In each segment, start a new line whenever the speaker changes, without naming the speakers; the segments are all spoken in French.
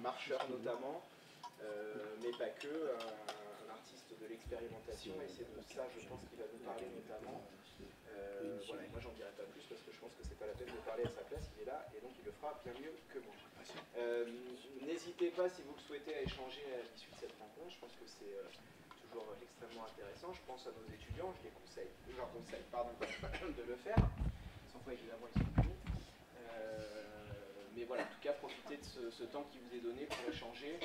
marcheur notamment, mais pas que, un artiste de l'expérimentation, et c'est de ça, je pense, qu'il va nous parler notamment. Voilà, et moi j'en dirai pas plus parce que je pense que c'est pas la peine de parler à sa place, il est là, et donc il le fera bien mieux que moi. N'hésitez pas, si vous le souhaitez, à échanger à l'issue de cette rencontre, je pense que c'est toujours extrêmement intéressant. Je pense à nos étudiants, je leur conseille de le faire, sans quoi évidemment ils sont punis. Mais voilà, en tout cas, profitez de ce temps qui vous est donné pour échanger.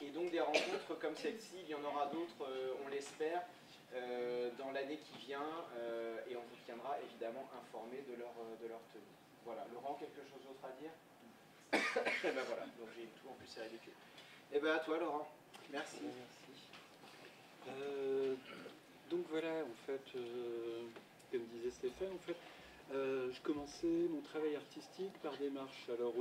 Et donc des rencontres comme celle-ci, il y en aura d'autres, on l'espère, dans l'année qui vient, et on vous tiendra évidemment informé de leur tenue. Voilà, Laurent, quelque chose d'autre à dire? Et ben voilà, donc j'ai tout, en plus c'est ridicule. Et ben à toi Laurent, merci.
Merci. Donc voilà, en fait, comme disait Stéphane, en fait, je commençais mon travail artistique par des marches. Alors,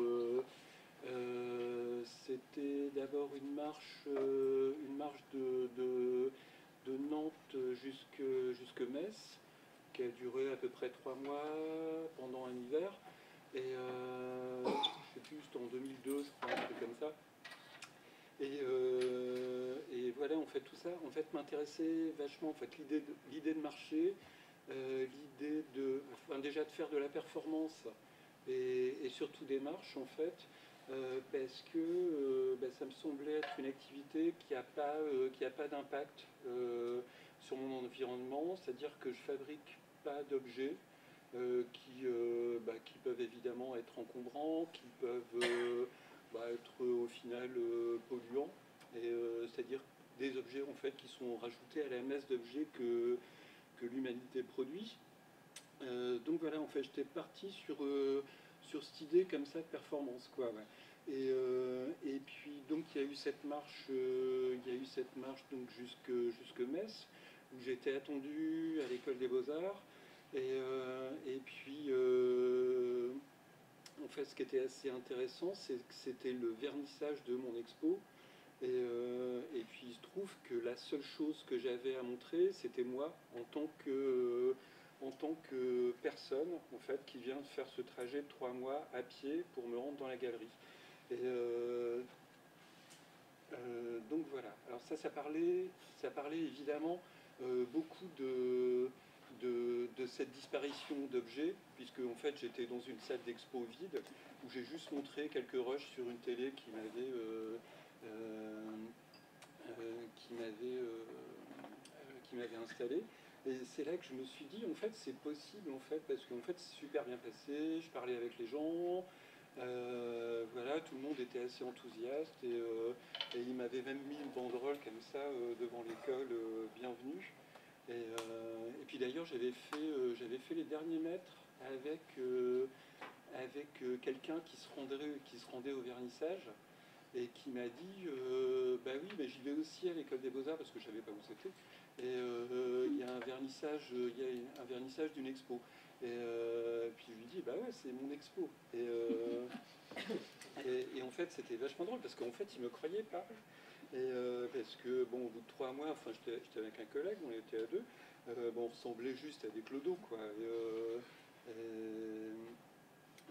c'était d'abord une marche de Nantes jusque Metz, qui a duré à peu près 3 mois pendant un hiver. Et je ne sais plus, c'était en 2002, je crois, un truc comme ça. Et voilà, en fait, tout ça, en fait, m'intéressait vachement, en fait, l'idée de marcher, l'idée déjà de faire de la performance et surtout des marches, en fait, parce que ça me semblait être une activité qui n'a pas d'impact sur mon environnement, c'est-à-dire que je fabrique pas d'objets qui peuvent évidemment être encombrants, qui peuvent être au final polluants, c'est-à-dire des objets en fait qui sont rajoutés à la masse d'objets que l'humanité produit. Donc voilà, en fait, j'étais parti sur cette idée comme ça de performance, quoi. Ouais. Et puis donc il y a eu cette marche, donc jusque Metz, où j'étais attendu à l'école des Beaux-Arts. Et puis en fait, ce qui était assez intéressant, c'est que c'était le vernissage de mon expo. Et puis il se trouve que la seule chose que j'avais à montrer, c'était moi en tant que personne en fait, qui vient de faire ce trajet de 3 mois à pied pour me rendre dans la galerie. Et donc voilà. Alors ça parlait évidemment beaucoup de cette disparition d'objets, puisque en fait j'étais dans une salle d'expo vide où j'ai juste montré quelques rushs sur une télé qui m'avait installé. Et c'est là que je me suis dit, en fait, c'est possible, en fait, parce qu'en fait, c'est super bien passé, je parlais avec les gens, voilà, tout le monde était assez enthousiaste, et il m'avait même mis une banderole comme ça devant l'école, bienvenue. Et puis d'ailleurs, j'avais fait les derniers mètres avec quelqu'un qui se rendait au vernissage, et qui m'a dit bah oui, mais j'y vais aussi à l'école des Beaux-Arts parce que je ne savais pas où c'était. Et il y a un vernissage, d'une expo. Et puis je lui dis bah ouais, c'est mon expo. Et en fait, c'était vachement drôle parce qu'en fait, il me croyait pas. Parce que bon, au bout de 3 mois, enfin, j'étais avec un collègue, on était à deux. On ressemblait juste à des clodos, quoi.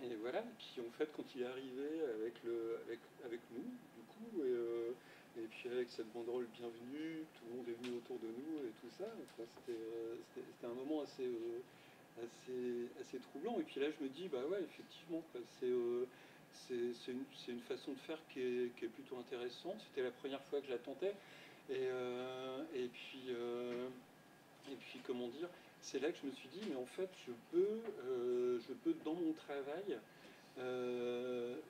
Et voilà, et puis en fait, quand il est arrivé avec nous, du coup, et puis avec cette banderole bienvenue, tout le monde est venu autour de nous et tout ça, enfin, c'était un moment assez troublant. Et puis là, je me dis, bah ouais, effectivement, quoi, c'est une façon de faire qui est plutôt intéressante. C'était la première fois que je la tentais. Et puis, comment dire, c'est là que je me suis dit, mais en fait, je peux dans mon travail,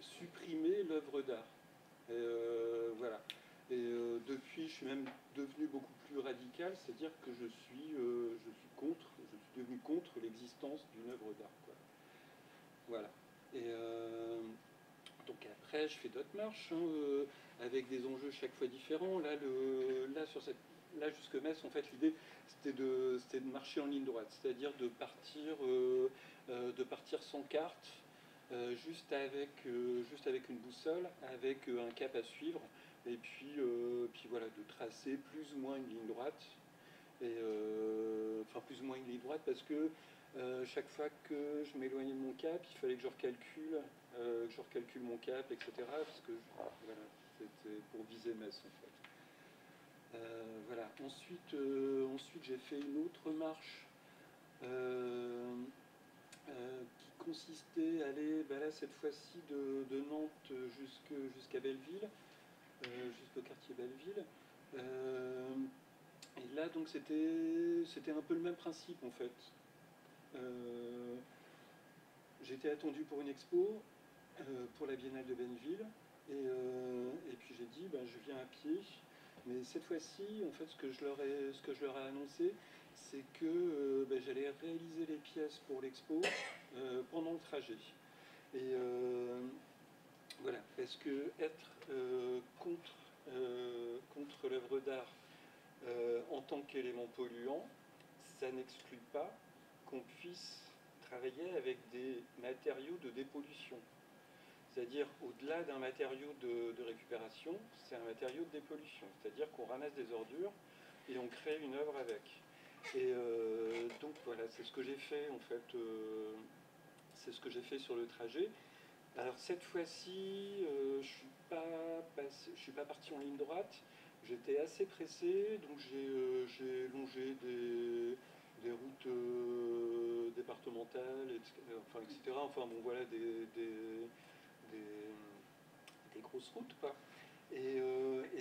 supprimer l'œuvre d'art. Voilà. Et depuis, je suis même devenu beaucoup plus radical, c'est-à-dire que je suis devenu contre l'existence d'une œuvre d'art, quoi. Voilà. Et donc après, je fais d'autres marches, hein, avec des enjeux chaque fois différents. Là, jusque Metz, en fait, l'idée, c'était de marcher en ligne droite, c'est-à-dire de partir sans carte, juste avec une boussole, avec un cap à suivre, et puis voilà, de tracer plus ou moins une ligne droite. Enfin, plus ou moins une ligne droite, parce que Chaque fois que je m'éloignais de mon cap, il fallait que je recalcule mon cap, etc. Parce que voilà, c'était pour viser Metz en fait. Voilà. Ensuite j'ai fait une autre marche qui consistait à aller, là cette fois-ci de Nantes jusqu'à Belleville, jusqu'au quartier Belleville. Et là donc c'était un peu le même principe en fait. J'étais attendu pour une expo, pour la Biennale de Belleville, et puis j'ai dit, je viens à pied, mais cette fois-ci, en fait, ce que je leur ai annoncé, c'est que j'allais réaliser les pièces pour l'expo pendant le trajet. Et voilà, parce que être contre l'œuvre d'art en tant qu'élément polluant, ça n'exclut pas qu'on puisse travailler avec des matériaux de dépollution. C'est-à-dire, au-delà d'un matériau de récupération, c'est un matériau de dépollution. C'est-à-dire qu'on ramasse des ordures et on crée une œuvre avec. Et donc voilà, c'est ce que j'ai fait en fait. C'est ce que j'ai fait sur le trajet. Alors cette fois-ci, je suis pas parti en ligne droite. J'étais assez pressé, donc j'ai longé des routes départementales, etc. Enfin bon, voilà, des grosses routes, quoi. Et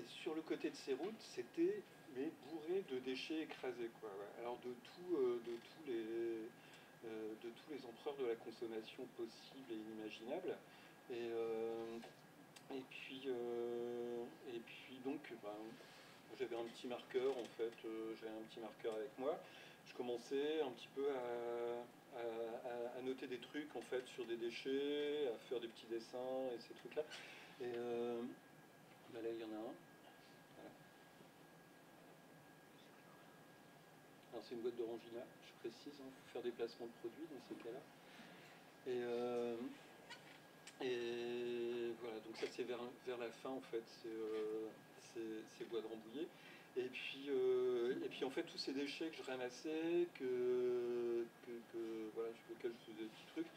sur le côté de ces routes, c'était bourré de déchets écrasés, quoi. Ouais. Alors de tous les empereurs de la consommation possible et inimaginable. Et puis donc, j'avais un petit marqueur en fait, j'avais un petit marqueur avec moi. Je commençais un petit peu à noter des trucs en fait sur des déchets, à faire des petits dessins et ces trucs-là. Et là il y en a un. Voilà. Alors c'est une boîte d'Orangina, je précise, il faut faire des placements de produits dans ces cas-là. Et voilà, donc ça c'est vers la fin en fait, ces bois de Rambouillet. Et puis en fait tous ces déchets que je ramassais, voilà, sur lesquels je faisais des petits trucs,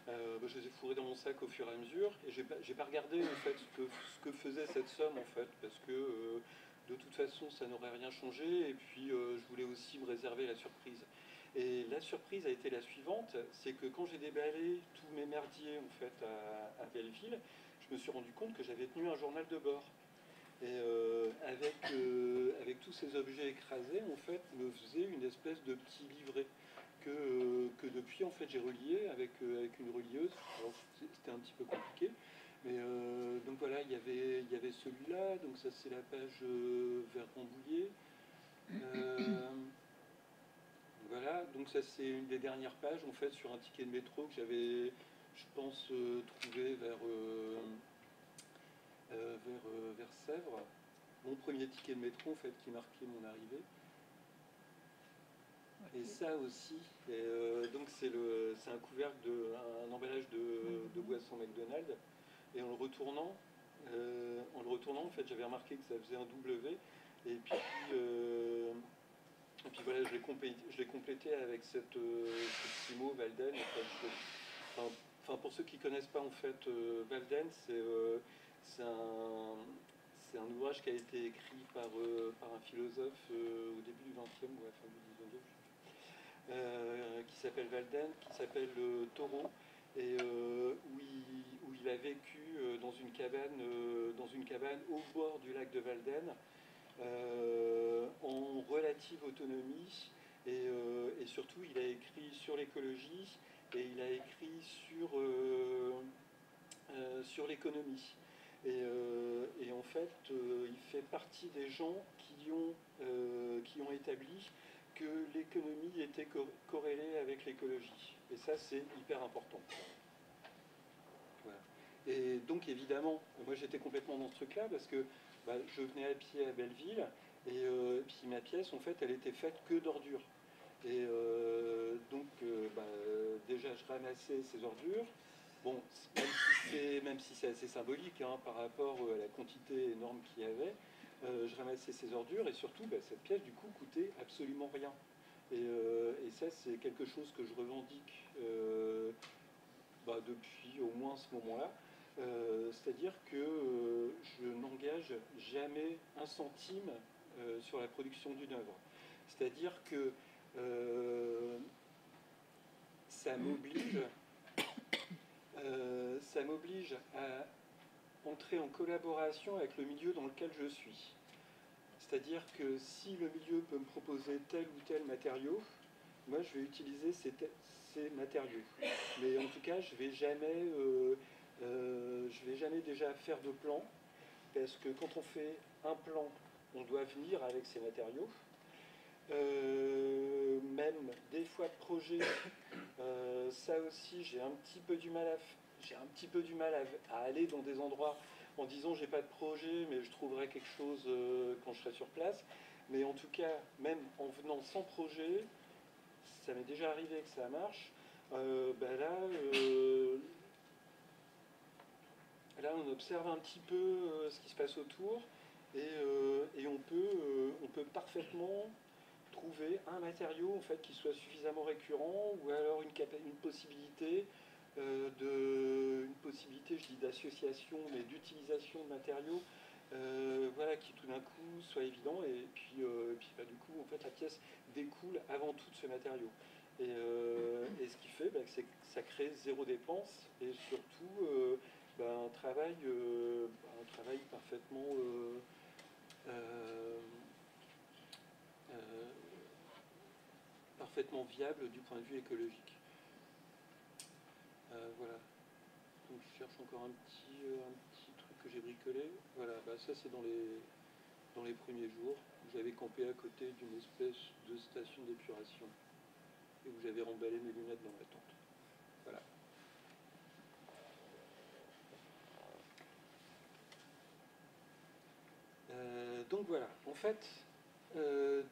je les ai fourrés dans mon sac au fur et à mesure. Et j'ai pas regardé en fait ce que faisait cette somme en fait, parce que de toute façon ça n'aurait rien changé. Et puis je voulais aussi me réserver la surprise. Et la surprise a été la suivante, c'est que quand j'ai déballé tous mes merdiers en fait à Belleville, je me suis rendu compte que j'avais tenu un journal de bord. Et avec tous ces objets écrasés, en fait, me faisait une espèce de petit livret que depuis en fait j'ai relié avec une relieuse. Alors c'était un petit peu compliqué, mais donc voilà, il y avait celui-là, donc ça c'est la page vers Rambouillet. Voilà, donc ça c'est une des dernières pages en fait sur un ticket de métro que j'avais, je pense, trouvé vers Sèvres. Mon premier ticket de métro en fait qui marquait mon arrivée. Okay. Et ça aussi, donc c'est un couvercle, un emballage de boisson McDonald's. Et en le retournant en fait j'avais remarqué que ça faisait un W. Et puis voilà, je l'ai complété avec ce petit mot Walden. Enfin, pour ceux qui ne connaissent pas en fait Walden, c'est un ouvrage qui a été écrit par un philosophe au début du XXe ou à la fin du XIXe, qui s'appelle Walden, qui s'appelle Taureau, et où il a vécu dans une cabane au bord du lac de Walden. En relative autonomie et surtout il a écrit sur l'écologie et il a écrit sur l'économie et en fait il fait partie des gens qui ont établi que l'économie était corrélée avec l'écologie et ça c'est hyper important. Voilà. Et donc évidemment moi j'étais complètement dans ce truc là parce que je venais à pied à Belleville et puis ma pièce en fait elle était faite que d'ordures et donc déjà je ramassais ces ordures, bon même si c'est assez symbolique hein, par rapport à la quantité énorme qu'il y avait, je ramassais ces ordures et surtout cette pièce du coup coûtait absolument rien et ça c'est quelque chose que je revendique depuis au moins ce moment-là. C'est-à-dire que je n'engage jamais un centime sur la production d'une œuvre. C'est-à-dire que ça m'oblige à entrer en collaboration avec le milieu dans lequel je suis. C'est-à-dire que si le milieu peut me proposer tel ou tel matériau, moi je vais utiliser ces matériaux. Mais en tout cas, je vais jamais déjà faire de plan, parce que quand on fait un plan, on doit venir avec ces matériaux. Même des fois de projet, ça aussi j'ai un petit peu du mal à aller dans des endroits en disant j'ai pas de projet mais je trouverai quelque chose quand je serai sur place. Mais en tout cas, même en venant sans projet, ça m'est déjà arrivé que ça marche. Là on observe un petit peu ce qui se passe autour et on peut parfaitement trouver un matériau en fait qui soit suffisamment récurrent, ou alors une possibilité je dis d'association, mais d'utilisation de matériaux, qui tout d'un coup soit évident, et puis du coup en fait la pièce découle avant tout de ce matériau. Et ce qui fait que ça crée zéro dépense, et surtout un travail parfaitement parfaitement viable du point de vue écologique. Voilà. Donc je cherche encore un petit truc que j'ai bricolé. Voilà, ça c'est dans les premiers jours où j'avais campé à côté d'une espèce de station d'épuration et où j'avais remballé mes lunettes dans ma tente. Voilà. Donc voilà, en fait, le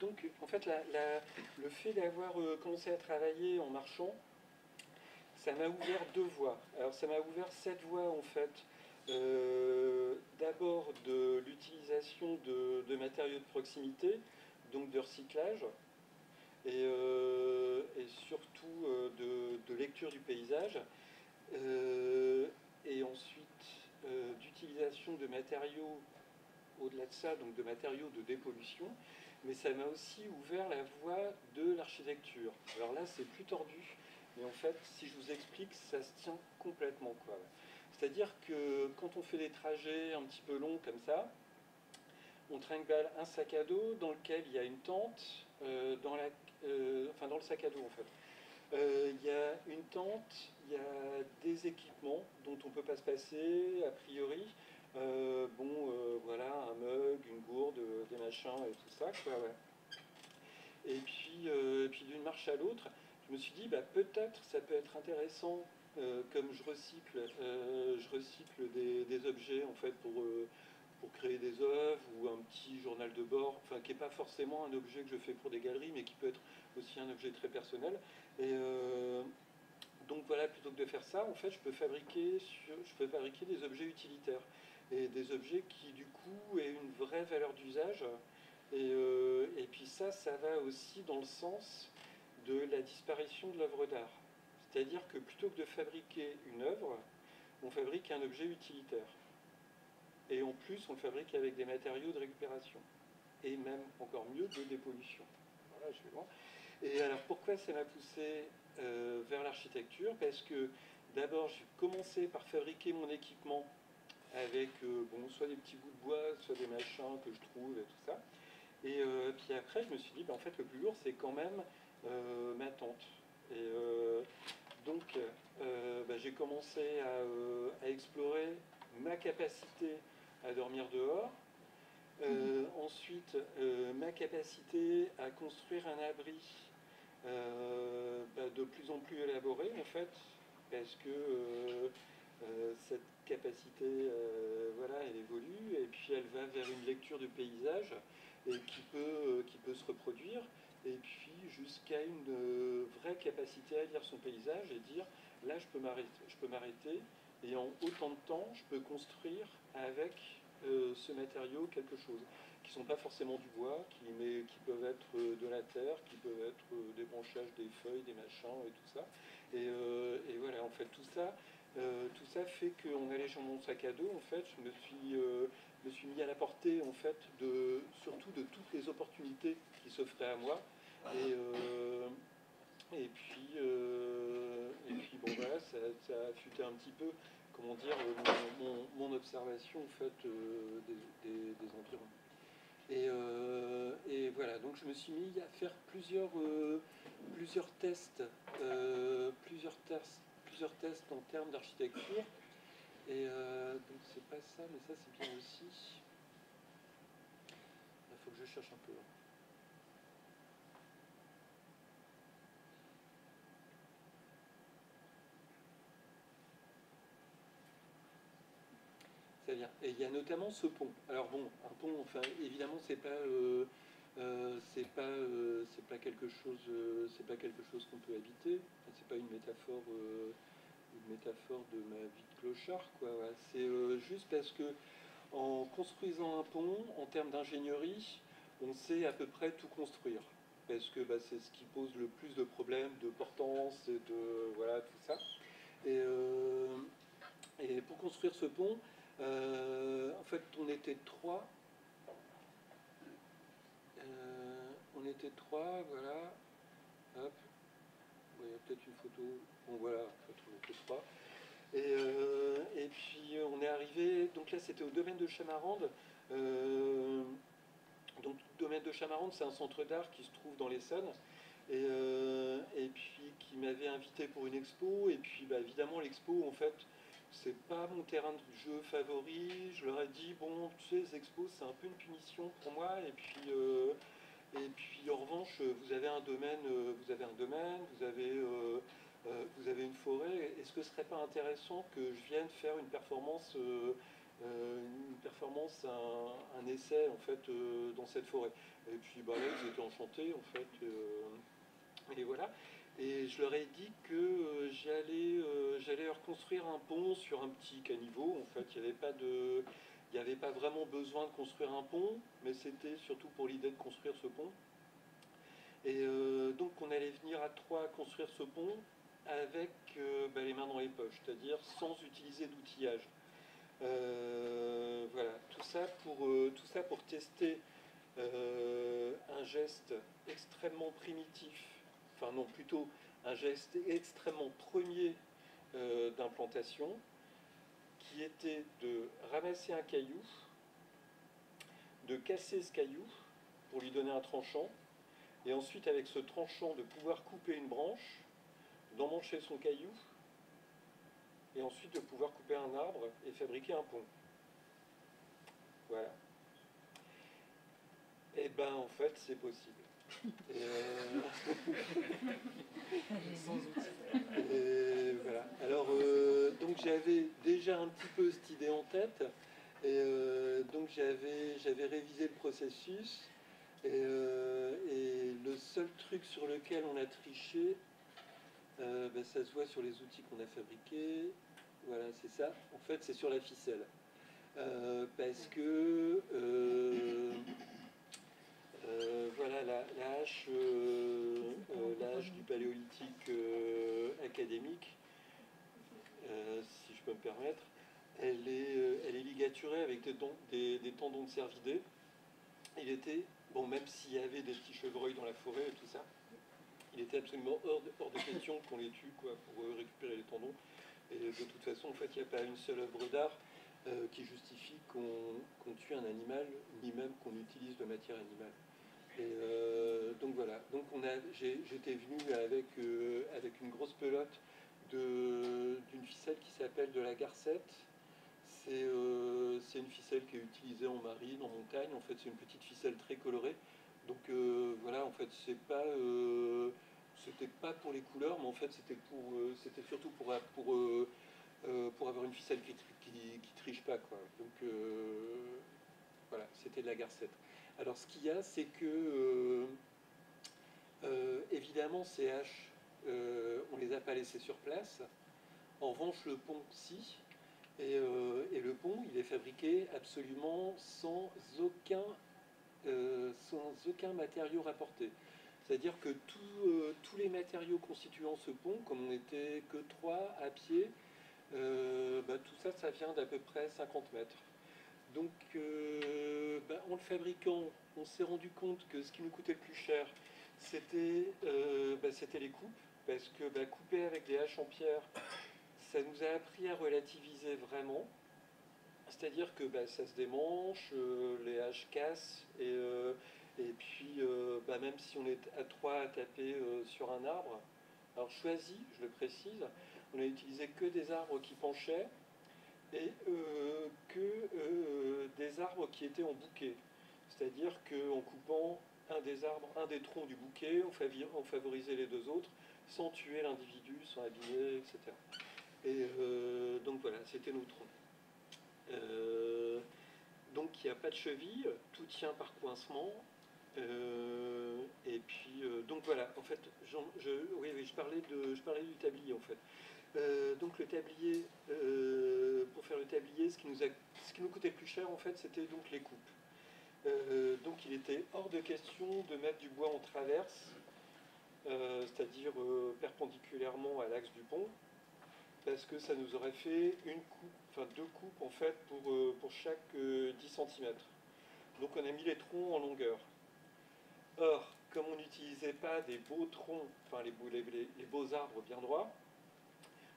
fait d'avoir commencé à travailler en marchant, ça m'a ouvert 2 voies. Alors ça m'a ouvert 7 voies en fait. D'abord de l'utilisation de matériaux de proximité, donc de recyclage, et surtout de lecture du paysage, et ensuite d'utilisation de matériaux au-delà de ça, donc de matériaux de dépollution, mais ça m'a aussi ouvert la voie de l'architecture. Alors là, c'est plus tordu, mais en fait, si je vous explique, ça se tient complètement, quoi. C'est-à-dire que quand on fait des trajets un petit peu longs comme ça, on trimballe un sac à dos dans lequel il y a une tente, dans le sac à dos en fait. Il y a une tente, il y a des équipements dont on ne peut pas se passer, a priori. Voilà, un mug, une gourde, des machins et tout ça, quoi, ouais. Et puis d'une marche à l'autre, je me suis dit, peut-être ça peut être intéressant, comme je recycle des objets en fait pour créer des œuvres, ou un petit journal de bord, enfin qui n'est pas forcément un objet que je fais pour des galeries, mais qui peut être aussi un objet très personnel. Et donc voilà, plutôt que de faire ça, en fait, je peux fabriquer des objets utilitaires, et des objets qui du coup aient une vraie valeur d'usage. Et puis ça va aussi dans le sens de la disparition de l'œuvre d'art. C'est-à-dire que plutôt que de fabriquer une œuvre, on fabrique un objet utilitaire. Et en plus, on le fabrique avec des matériaux de récupération. Et même, encore mieux, de dépollution. Voilà, je vais loin. Et alors, pourquoi ça m'a poussé vers l'architecture? Parce que, d'abord, j'ai commencé par fabriquer mon équipement avec soit des petits bouts de bois, soit des machins que je trouve et tout ça. Et puis après, je me suis dit, en fait, le plus lourd, c'est quand même ma tente. Et donc, j'ai commencé à explorer ma capacité à dormir dehors. Ensuite, ma capacité à construire un abri de plus en plus élaboré, en fait, parce que cette capacité, elle évolue, et puis elle va vers une lecture du paysage, et qui peut se reproduire, et puis jusqu'à une vraie capacité à lire son paysage et dire, là je peux m'arrêter, et en autant de temps, je peux construire avec ce matériau quelque chose. qui sont pas forcément du bois, qui peuvent être de la terre, qui peuvent être des branchages, des feuilles, des machins et tout ça. Et voilà, en fait, tout ça fait qu'en allégeant mon sac à dos, en fait, je me suis mis à la portée, en fait, surtout de toutes les opportunités qui s'offraient à moi. Et puis bon, voilà, ça a affûté un petit peu, comment dire, mon observation, en fait, des environs. Et voilà, donc je me suis mis à faire plusieurs tests, plusieurs tests en termes d'architecture. Et donc c'est pas ça, mais ça c'est bien aussi. Il faut que je cherche un peu. Ça vient. Et il y a notamment ce pont. Alors bon, un pont, enfin évidemment c'est pas quelque chose qu'on peut habiter. Enfin, c'est pas une métaphore de ma vie de clochard, quoi. Voilà. C'est juste parce que en construisant un pont, en termes d'ingénierie, on sait à peu près tout construire. Parce que c'est ce qui pose le plus de problèmes de portance, voilà, tout ça. Et pour construire ce pont, en fait, on était trois. Voilà. Hop. Il y a peut-être une photo. Bon, voilà, en fait, on était trois. Et puis, on est arrivé. Donc là, c'était au domaine de Chamarande. Donc, le domaine de Chamarande, c'est un centre d'art qui se trouve dans l'Essonne. Et puis, qui m'avait invité pour une expo. Et puis, évidemment, l'expo, en fait, c'est pas mon terrain de jeu favori. Je leur ai dit, bon, tu sais, les expos, c'est un peu une punition pour moi. Et puis en revanche, vous avez un domaine, vous avez une forêt. Est-ce que ce serait pas intéressant que je vienne faire une performance, un essai en fait dans cette forêt? Et puis là, ils étaient enchantés en fait. Et voilà. Et je leur ai dit que j'allais reconstruire un pont sur un petit caniveau. En fait, il n'y avait pas vraiment besoin de construire un pont, mais c'était surtout pour l'idée de construire ce pont. Et donc on allait venir à trois construire ce pont avec les mains dans les poches, c'est-à-dire sans utiliser d'outillage. Voilà, tout ça pour tester un geste extrêmement primitif, enfin non, plutôt un geste extrêmement premier d'implantation, qui était de ramasser un caillou, de casser ce caillou pour lui donner un tranchant, et ensuite avec ce tranchant de pouvoir couper une branche, d'emmancher son caillou, et ensuite de pouvoir couper un arbre et fabriquer un pont. Voilà. Et en fait, c'est possible.
Sans outils.
Et voilà. Alors, donc j'avais déjà un petit peu cette idée en tête, et donc j'avais révisé le processus, et le seul truc sur lequel on a triché, ça se voit sur les outils qu'on a fabriqués. Voilà, c'est ça. En fait, c'est sur la ficelle. Parce que voilà, la hache du paléolithique académique, si je peux me permettre, elle est ligaturée avec des tendons de cervidés. Il était, bon, même s'il y avait des petits chevreuils dans la forêt et tout ça, il était absolument hors de question qu'on les tue, quoi, pour récupérer les tendons. Et de toute façon, en fait, il n'y a pas une seule œuvre d'art qui justifie qu'on tue un animal, ni même qu'on utilise de matière animale. Et donc voilà. Donc j'étais venu avec une grosse pelote d'une ficelle qui s'appelle de la garcette. C'est une ficelle qui est utilisée en marine, en montagne. En fait, c'est une petite ficelle très colorée. Donc voilà, en fait, c'était pas pour les couleurs, mais en fait, c'était surtout pour avoir une ficelle qui triche pas, quoi. Donc voilà, c'était de la garcette. Alors ce qu'il y a, c'est que évidemment ces haches, on les a pas laissées sur place. En revanche, le pont, si. Et le pont, il est fabriqué absolument sans aucun sans aucun matériau rapporté. C'est-à-dire que tous les matériaux constituant ce pont, comme on n'était que 3 à pied, tout ça, ça vient d'à peu près 50 mètres. Donc, en le fabriquant, on s'est rendu compte que ce qui nous coûtait le plus cher, c'était les coupes, parce que couper avec des haches en pierre, ça nous a appris à relativiser vraiment. C'est-à-dire que ça se démanche, les haches cassent, et puis même si on est à 3 à taper sur un arbre, alors choisi, je le précise, on a utilisé que des arbres qui penchaient, et des arbres qui étaient en bouquet. C'est-à-dire qu'en coupant un des arbres, un des troncs du bouquet, on favorisait les deux autres, sans tuer l'individu, sans abîmer, etc. Et donc voilà, c'était nos troncs. Donc il n'y a pas de cheville, tout tient par coincement. Et puis donc voilà, en fait, oui, je parlais du tablier en fait. Donc le tablier, pour faire le tablier, ce qui nous coûtait le plus cher en fait, c'était donc les coupes. Donc il était hors de question de mettre du bois en traverse, c'est-à-dire perpendiculairement à l'axe du pont, parce que ça nous aurait fait deux coupes en fait pour chaque 10 cm. Donc on a mis les troncs en longueur. Or, comme on n'utilisait pas des beaux troncs, enfin les beaux arbres bien droits,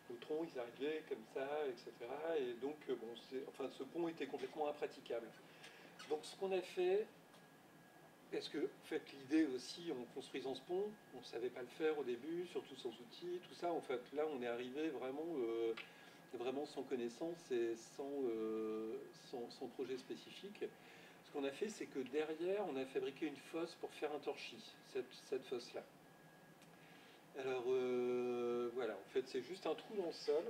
nos troncs ils arrivaient comme ça, etc. Et donc ce pont était complètement impraticable. Donc ce qu'on a fait, parce que en fait, l'idée aussi en construisant ce pont, on ne savait pas le faire au début, surtout sans outils, tout ça, en fait là on est arrivé vraiment sans connaissance et sans projet spécifique. Ce qu'on a fait, c'est que derrière, on a fabriqué une fosse pour faire un torchis, cette fosse-là. Alors voilà, en fait c'est juste un trou dans le sol,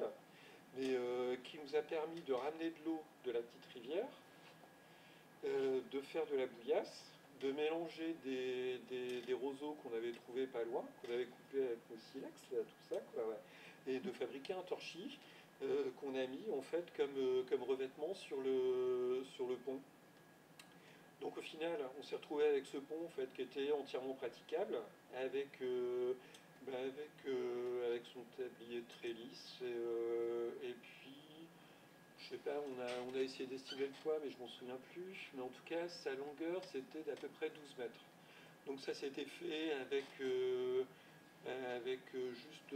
mais qui nous a permis de ramener de l'eau de la petite rivière, de faire de la bouillasse, de mélanger des roseaux qu'on avait trouvés pas loin, qu'on avait coupés avec nos silex, là, tout ça, quoi, ouais, et de fabriquer un torchis qu'on a mis en fait comme revêtement sur le pont. Donc au final, on s'est retrouvé avec ce pont en fait qui était entièrement praticable, avec son tablier très lisse, et puis je sais pas, on a essayé d'estimer le poids, mais je m'en souviens plus. Mais en tout cas, sa longueur, c'était d'à peu près 12 mètres. Donc ça s'était fait avec juste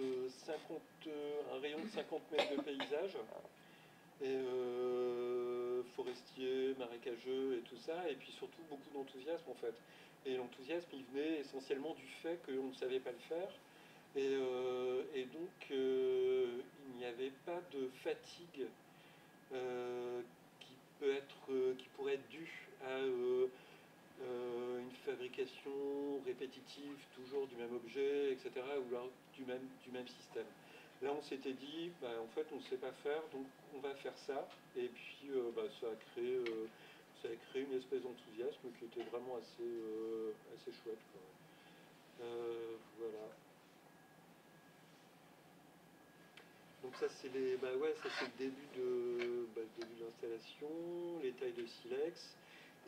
un rayon de 50 mètres de paysage. Et forestier, marécageux et tout ça. Et puis surtout, beaucoup d'enthousiasme, en fait. Et l'enthousiasme, il venait essentiellement du fait qu'on ne savait pas le faire. Et donc, il n'y avait pas de fatigue qui pourrait être due à une fabrication répétitive, toujours du même objet, etc., ou alors du même système. Là, on s'était dit, en fait, on ne sait pas faire, donc on va faire ça. Et puis, ça a créé une espèce d'enthousiasme qui était vraiment assez chouette, quoi. Voilà. Donc ça c'est le début de l'installation, les tailles de silex.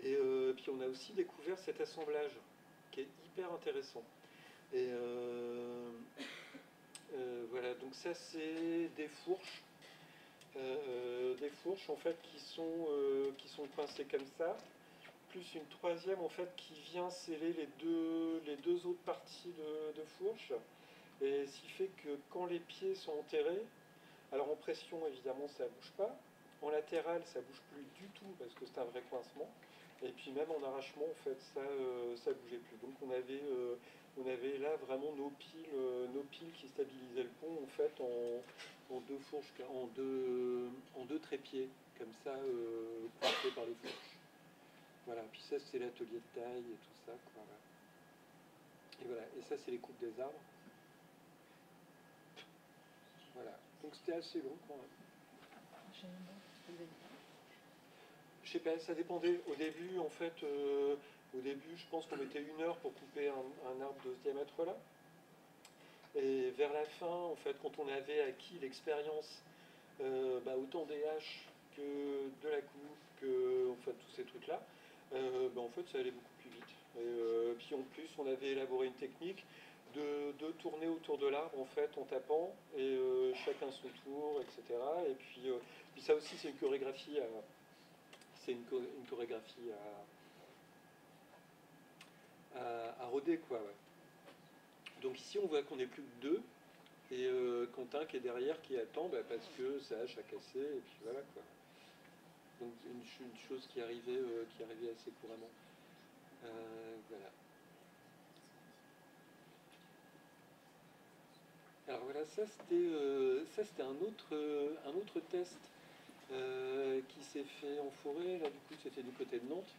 Et puis on a aussi découvert cet assemblage qui est hyper intéressant. Et voilà, donc ça c'est des fourches. Des fourches en fait qui sont pincées comme ça, plus une troisième en fait qui vient sceller les deux autres parties de fourche. Et ce qui fait que quand les pieds sont enterrés, alors en pression, évidemment, ça ne bouge pas. En latéral, ça ne bouge plus du tout parce que c'est un vrai coincement. Et puis même en arrachement, en fait, ça ne bougeait plus. Donc on avait là vraiment nos piles qui stabilisaient le pont, en fait, en deux fourches, en deux trépieds, comme ça, coincés par les fourches. Voilà, puis ça, c'est l'atelier de taille et tout ça, quoi. Et voilà, et ça, c'est les coupes des arbres. Voilà. Donc c'était assez long quand même. Je sais pas, ça dépendait. Au début, en fait, je pense qu'on mettait 1 heure pour couper un arbre de ce diamètre-là. Et vers la fin, en fait, quand on avait acquis l'expérience, autant des haches que de la coupe, que en fait, tous ces trucs-là, en fait, ça allait beaucoup plus vite. Et puis en plus, on avait élaboré une technique de tourner autour de l'arbre en fait en tapant, et chacun son tour, etc. Et puis ça aussi, c'est une chorégraphie une chorégraphie à roder, quoi. Ouais. Donc ici, on voit qu'on n'est plus que deux, et Quentin qui est derrière, qui attend, parce que sa hache a cassé, et puis voilà, quoi. Donc une chose qui arrivait assez couramment. Voilà. Alors voilà, ça c'était un autre test qui s'est fait en forêt. Là, du coup, c'était du côté de Nantes.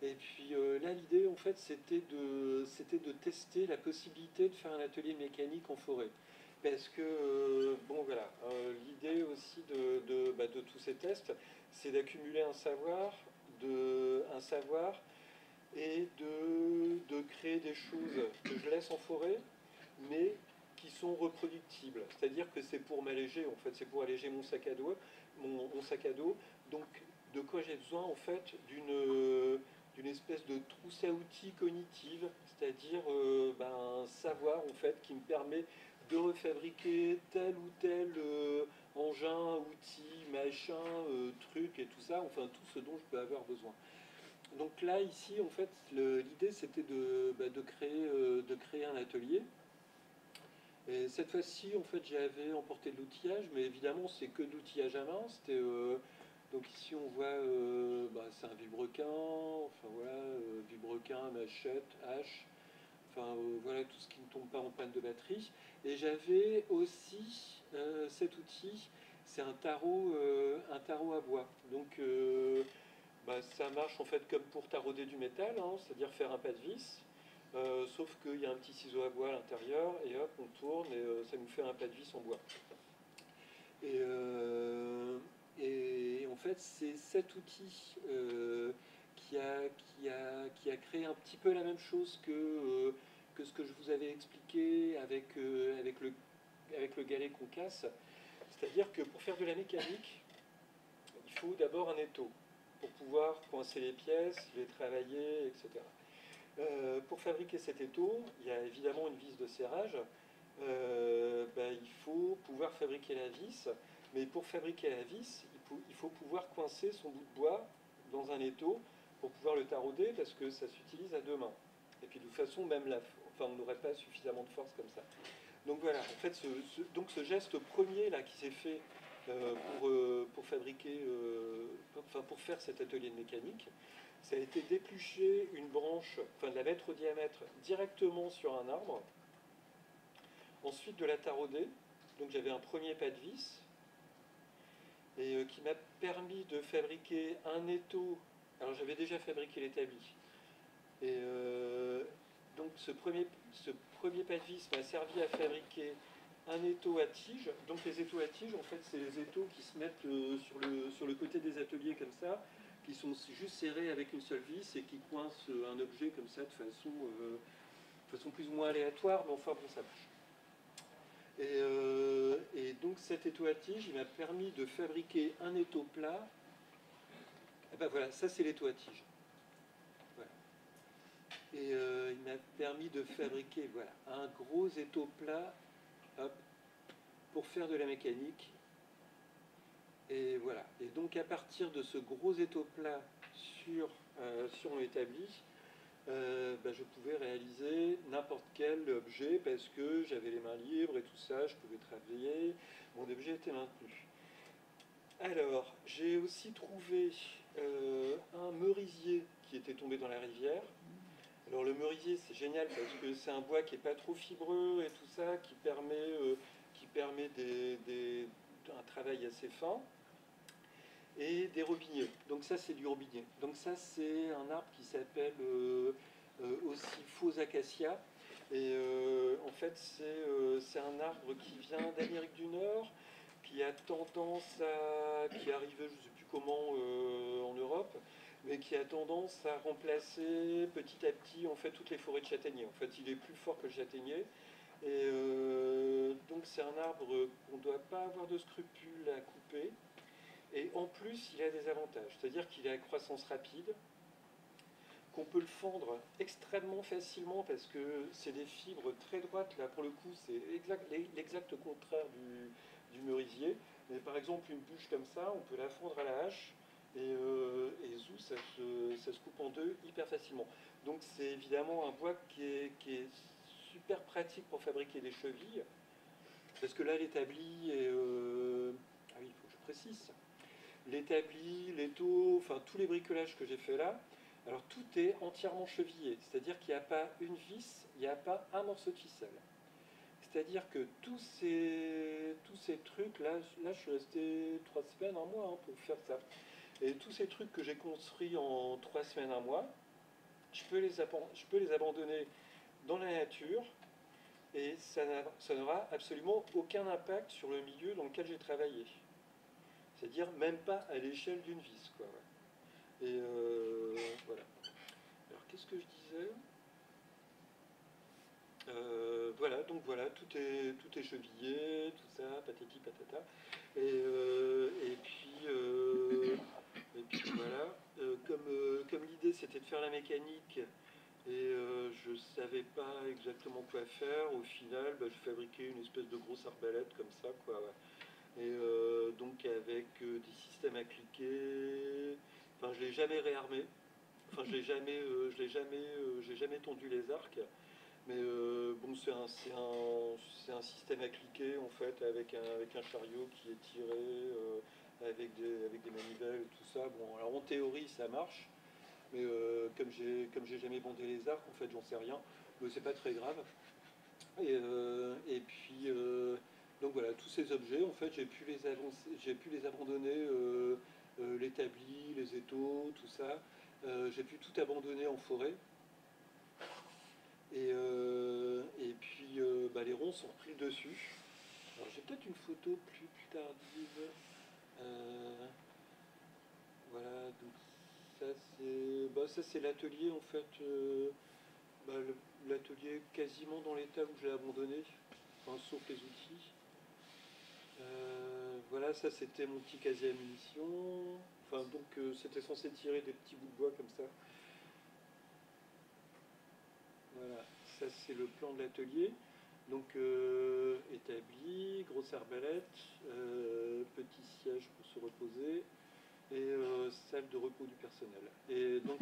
Et puis là, l'idée, en fait, c'était de tester la possibilité de faire un atelier mécanique en forêt. Parce que, bon, voilà, l'idée aussi de tous ces tests, c'est d'accumuler un savoir et de créer des choses que je laisse en forêt, mais qui sont reproductibles. C'est-à-dire que c'est pour m'alléger, en fait, c'est pour alléger mon sac à dos, mon sac à dos. Donc, de quoi j'ai besoin, en fait, d'une espèce de trousse à outils cognitive, c'est-à-dire un savoir, en fait, qui me permet de refabriquer tel ou tel engin, outil, machin, truc et tout ça, enfin tout ce dont je peux avoir besoin. Donc là, ici, en fait, l'idée, c'était de créer un atelier. Et cette fois-ci, en fait, j'avais emporté de l'outillage, mais évidemment, c'est que de l'outillage à main. Donc ici, on voit, c'est un vilebrequin, enfin voilà, vilebrequin, machette, hache, enfin voilà, tout ce qui ne tombe pas en panne de batterie. Et j'avais aussi cet outil, c'est un tarot à bois. Donc ça marche en fait comme pour tarauder du métal, hein, c'est-à-dire faire un pas de vis, sauf qu'il y a un petit ciseau à bois à l'intérieur, et hop, on tourne, et ça nous fait un pas de vis en bois. Et en fait, c'est cet outil qui a créé un petit peu la même chose que ce que je vous avais expliqué avec le galet qu'on casse. C'est-à-dire que pour faire de la mécanique, il faut d'abord un étau pour pouvoir coincer les pièces, les travailler, etc. Pour fabriquer cet étau, il y a évidemment une vis de serrage. Il faut pouvoir fabriquer la vis, mais pour fabriquer la vis, il faut pouvoir coincer son bout de bois dans un étau pour pouvoir le tarauder, parce que ça s'utilise à deux mains. Et puis de toute façon, on n'aurait pas suffisamment de force comme ça. Donc voilà, en fait, ce geste premier là qui s'est fait pour fabriquer, pour faire cet atelier de mécanique, ça a été d'éplucher une branche, de la mettre au diamètre directement sur un arbre, ensuite de la tarauder. Donc j'avais un premier pas de vis, et qui m'a permis de fabriquer un étau. Alors j'avais déjà fabriqué l'établi. Et donc ce premier pas de vis m'a servi à fabriquer un étau à tige. Donc les étaux à tige, en fait, c'est les étaux qui se mettent sur le côté des ateliers comme ça, qui sont juste serrés avec une seule vis et qui coincent un objet comme ça de façon plus ou moins aléatoire, mais enfin bon, ça marche. Et donc cet étau à tige, il m'a permis de fabriquer un étau plat. Et ben voilà, ça c'est l'étau à tige. Voilà. Et il m'a permis de fabriquer un gros étau plat, hop, pour faire de la mécanique. Et voilà. Et donc à partir de ce gros étau plat sur mon établi, je pouvais réaliser n'importe quel objet parce que j'avais les mains libres et tout ça, je pouvais travailler, mon objet était maintenu. Alors, j'ai aussi trouvé un merisier qui était tombé dans la rivière. Alors le merisier, c'est génial parce que c'est un bois qui n'est pas trop fibreux et tout ça, qui permet un travail assez fin. Et des robiniers. Donc ça, c'est du robinier. Donc ça, c'est un arbre qui s'appelle aussi faux acacia. Et en fait, c'est un arbre qui vient d'Amérique du Nord, qui a tendance qui est arrivé, je ne sais plus comment, en Europe, mais qui a tendance à remplacer petit à petit, en fait, toutes les forêts de châtaigniers. En fait, il est plus fort que le châtaignier. Et donc c'est un arbre qu'on ne doit pas avoir de scrupules à couper. Et en plus, il a des avantages, c'est-à-dire qu'il a une croissance rapide, qu'on peut le fendre extrêmement facilement parce que c'est des fibres très droites. Là, pour le coup, c'est l'exact contraire du merisier. Mais par exemple, une bûche comme ça, on peut la fendre à la hache et zou, ça se coupe en deux hyper facilement. Donc c'est évidemment un bois qui est super pratique pour fabriquer des chevilles. Parce que là, l'établi est... ah oui, il faut que je précise. L'établi, l'étau, enfin tous les bricolages que j'ai fait là, alors tout est entièrement chevillé. C'est-à-dire qu'il n'y a pas une vis, il n'y a pas un morceau de ficelle. C'est-à-dire que tous ces trucs, là je suis resté 3 semaines, un mois pour faire ça. Et tous ces trucs que j'ai construits en 3 semaines, un mois, je peux les abandonner dans la nature et ça n'aura absolument aucun impact sur le milieu dans lequel j'ai travaillé. C'est-à-dire même pas à l'échelle d'une vis, quoi. Ouais. Et voilà. Alors qu'est-ce que je disais ? Voilà, donc voilà, tout est chevillé, tout ça, patati patata. Et puis voilà, comme l'idée c'était de faire la mécanique et je ne savais pas exactement quoi faire, au final je fabriquais une espèce de grosse arbalète comme ça, quoi. Ouais. Et donc avec des systèmes à cliquer, enfin je ne l'ai jamais réarmé, enfin je l'ai jamais tendu les arcs. Mais bon, c'est un système à cliquer en fait avec un chariot qui est tiré avec des manivelles et tout ça. Bon, alors en théorie ça marche, mais comme j'ai jamais bandé les arcs, en fait j'en sais rien, mais c'est pas très grave. Et puis donc voilà, tous ces objets en fait j'ai pu les abandonner, l'établi, les étaux, tout ça. J'ai pu tout abandonner en forêt. Et puis les ronces ont repris le dessus. Alors j'ai peut-être une photo plus tardive. Voilà, donc ça c'est l'atelier en fait. L'atelier quasiment dans l'état où je l'ai abandonné, enfin, sauf les outils. Voilà, ça c'était mon petit casier à munitions. Enfin donc c'était censé tirer des petits bouts de bois comme ça. Voilà, ça c'est le plan de l'atelier. Donc établi, grosse arbalète, petit siège pour se reposer et salle de repos du personnel. Et donc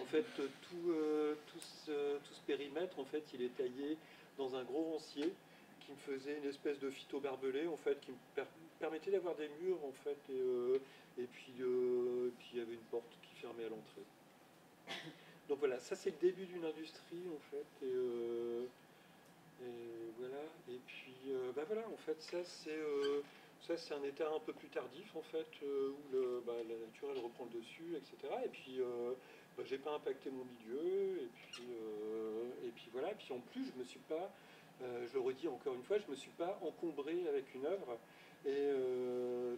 en fait tout ce périmètre en fait il est taillé dans un gros roncier qui me faisait une espèce de phyto barbelé en fait qui me permettait d'avoir des murs en fait et puis il y avait une porte qui fermait à l'entrée. Donc voilà, ça c'est le début d'une industrie en fait, et voilà. Et puis voilà, en fait ça c'est un état un peu plus tardif en fait, où la nature elle reprend le dessus, etc. Et puis j'ai pas impacté mon milieu, et puis voilà. Et puis en plus je me suis pas, je le redis encore une fois, je me suis pas encombré avec une œuvre et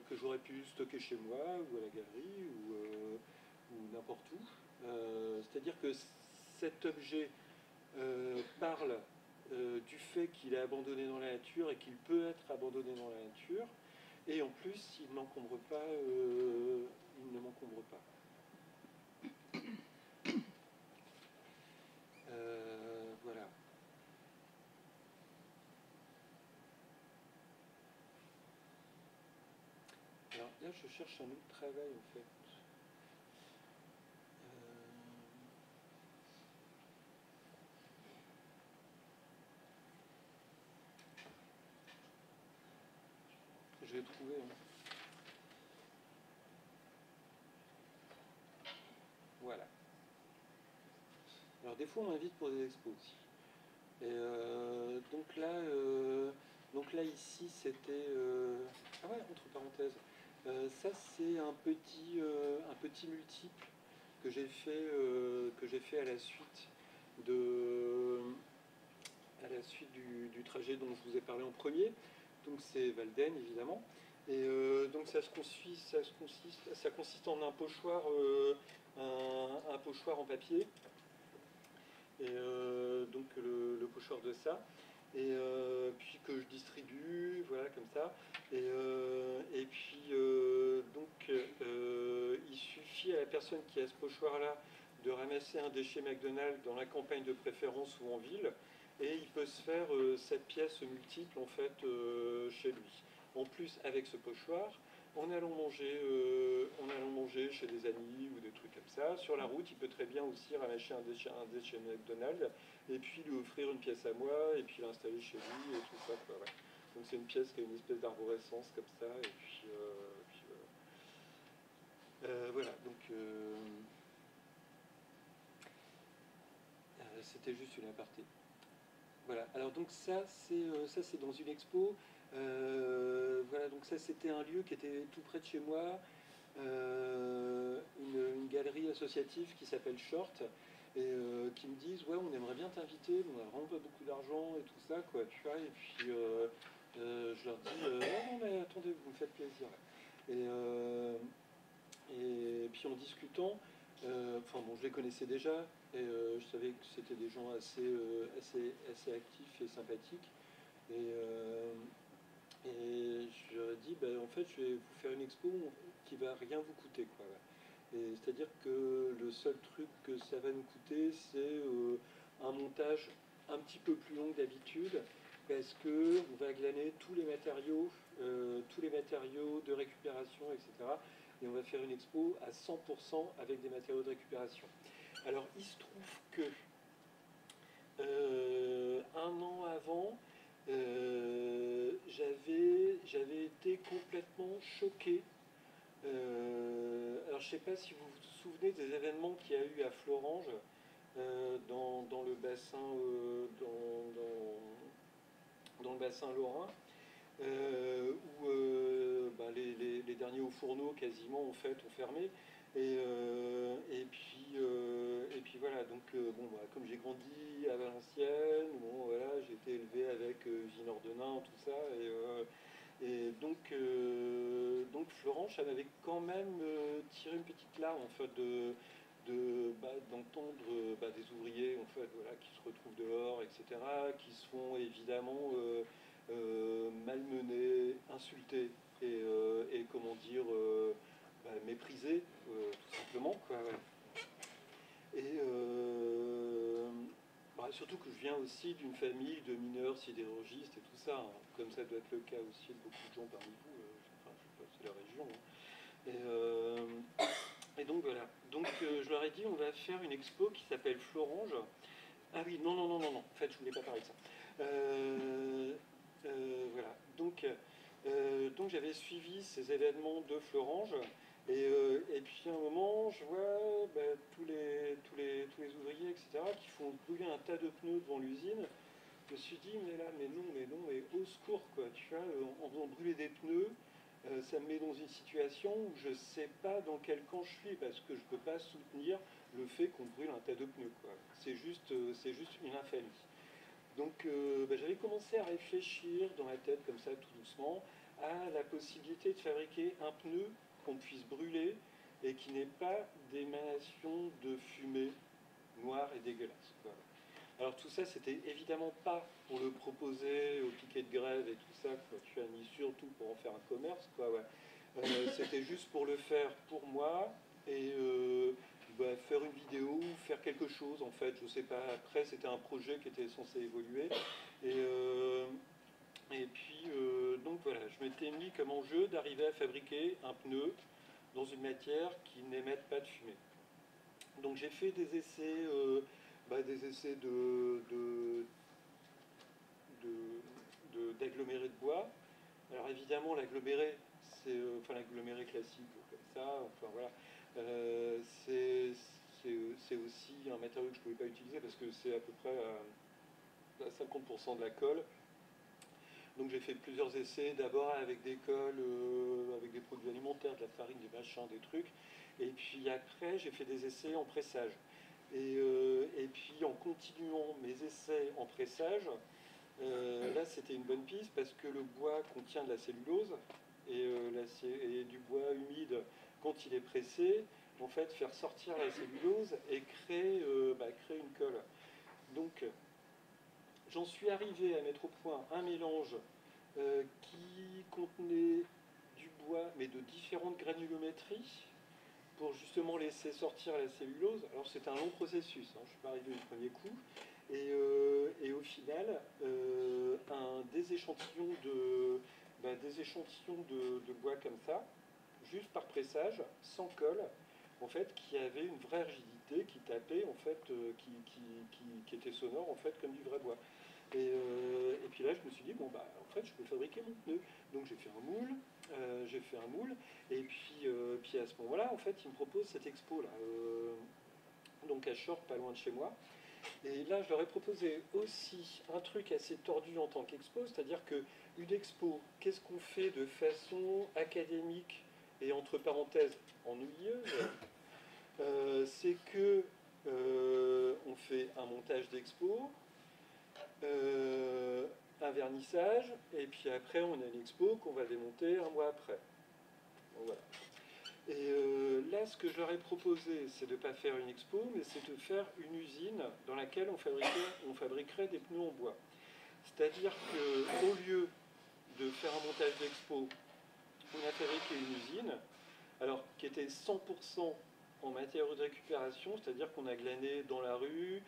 que j'aurais pu stocker chez moi ou à la galerie ou n'importe où. C'est-à-dire que cet objet parle du fait qu'il est abandonné dans la nature et qu'il peut être abandonné dans la nature, et en plus il ne m'encombre pas. Voilà. Alors là je cherche un autre travail en fait. Je vais trouver. Voilà. Alors des fois on m'invite pour des expos aussi. Et donc là ici c'était. Ah ouais, entre parenthèses. Ça c'est un petit multiple que j'ai fait à la suite du trajet dont je vous ai parlé en premier. Donc c'est Valden évidemment. Et donc ça consiste en un pochoir en papier. Et donc le pochoir de ça. Et puis que je distribue, voilà comme ça. Et puis donc donc, il suffit à la personne qui a ce pochoir-là de ramasser un déchet McDonald's dans la campagne de préférence ou en ville, et il peut se faire cette pièce multiple en fait chez lui. En plus, avec ce pochoir, en allant manger chez des amis ou des trucs comme ça, sur la route, il peut très bien aussi ramasser un déchet McDonald's et puis lui offrir une pièce à moi et puis l'installer chez lui et tout ça, quoi, ouais. Donc c'est une pièce qui a une espèce d'arborescence comme ça, et puis voilà, donc c'était juste une aparté. Voilà, alors donc ça c'est dans une expo. Voilà, donc ça c'était un lieu qui était tout près de chez moi, une galerie associative qui s'appelle Short, et qui me disent ouais, on aimerait bien t'inviter, on a vraiment pas beaucoup d'argent et tout ça, quoi, tu vois, et puis je leur dis non mais attendez, vous me faites plaisir. Et puis en discutant, enfin bon, je les connaissais déjà, et je savais que c'était des gens assez actifs et sympathiques. Et je leur ai dit, ben, en fait, je vais vous faire une expo qui va rien vous coûter, quoi. Et c'est-à-dire que le seul truc que ça va nous coûter, c'est un montage un petit peu plus long que d'habitude, parce que on va glaner tous les matériaux de récupération, etc. Et on va faire une expo à 100% avec des matériaux de récupération. Alors, il se trouve que un an avant, j'avais été complètement choqué. Alors, je ne sais pas si vous vous souvenez des événements qu'il y a eu à Florange, dans le bassin, dans le bassin lorrain, où bah, les derniers hauts fourneaux quasiment en fait ont fermé. Et puis voilà, donc bon, bah, comme j'ai grandi à Valenciennes, bon, voilà, j'ai été élevé avec usine Ordenin, tout ça, et donc Florence, ça m'avait quand même tiré une petite larme en fait d'entendre des ouvriers en fait, voilà, qui se retrouvent dehors, etc., qui se font évidemment malmenés, insultés et comment dire méprisés, tout simplement, quoi, ouais. Et surtout que je viens aussi d'une famille de mineurs sidérurgistes et tout ça, hein, comme ça doit être le cas aussi de beaucoup de gens parmi vous, enfin, je sais pas, c'est la région, hein. Et donc voilà, donc je leur ai dit on va faire une expo qui s'appelle Florange. Ah oui, non, en fait je voulais pas parler de ça. Voilà, donc j'avais suivi ces événements de Florange. Et puis à un moment, je vois tous les ouvriers, etc., qui font brûler un tas de pneus devant l'usine. Je me suis dit, mais non, mais au secours, quoi. Tu vois, en faisant brûler des pneus, ça me met dans une situation où je ne sais pas dans quel camp je suis, parce que je ne peux pas soutenir le fait qu'on brûle un tas de pneus, quoi. C'est juste une infamie. Donc j'avais commencé à réfléchir dans ma tête, comme ça, tout doucement, à la possibilité de fabriquer un pneu qu'on puisse brûler et qui n'ait pas d'émanation de fumée noire et dégueulasse, quoi. Alors tout ça, c'était évidemment pas pour le proposer au piquet de grève et tout ça, quoi, tu as mis surtout pour en faire un commerce, quoi, ouais. C'était juste pour le faire pour moi et faire une vidéo, faire quelque chose, en fait, je sais pas. Après, c'était un projet qui était censé évoluer. Et puis, donc voilà, je m'étais mis comme enjeu d'arriver à fabriquer un pneu dans une matière qui n'émette pas de fumée. Donc j'ai fait des essais d'aggloméré de bois. Alors évidemment, l'aggloméré, c'est enfin l'aggloméré classique comme ça, enfin voilà, c'est aussi un matériau que je ne pouvais pas utiliser parce que c'est à peu près à 50% de la colle. Donc j'ai fait plusieurs essais, d'abord avec des colles, avec des produits alimentaires, de la farine, des machins, des trucs. Et puis après, j'ai fait des essais en pressage. Et puis en continuant mes essais en pressage, là c'était une bonne piste parce que le bois contient de la cellulose et du bois humide quand il est pressé, en fait faire sortir la cellulose et créer une colle. Donc j'en suis arrivé à mettre au point un mélange qui contenait du bois, mais de différentes granulométries, pour justement laisser sortir la cellulose. Alors c'est un long processus, hein, je ne suis pas arrivé du premier coup. Et au final, des échantillons de bois comme ça, juste par pressage, sans colle, en fait, qui avait une vraie rigidité, qui tapait, en fait, qui était sonore, en fait, comme du vrai bois. Et puis là, je me suis dit, bon, bah, en fait, je peux fabriquer mon pneu. Donc j'ai fait un moule, et puis à ce moment-là, en fait, il me propose cette expo-là, donc à Chorp, pas loin de chez moi. Et là, je leur ai proposé aussi un truc assez tordu en tant qu'expo, c'est-à-dire qu'une expo, qu'est-ce qu'on fait de façon académique et entre parenthèses ennuyeuse, c'est que on fait un montage d'expo, un vernissage, et puis après on a une expo qu'on va démonter un mois après. Donc, voilà. Et là, ce que je leur ai proposé, c'est de ne pas faire une expo, mais c'est de faire une usine dans laquelle on fabriquerait des pneus en bois. C'est-à-dire qu'au lieu de faire un montage d'expo, on a fabriqué une usine, alors qui était 100% en matériaux de récupération, c'est-à-dire qu'on a glané dans la rue,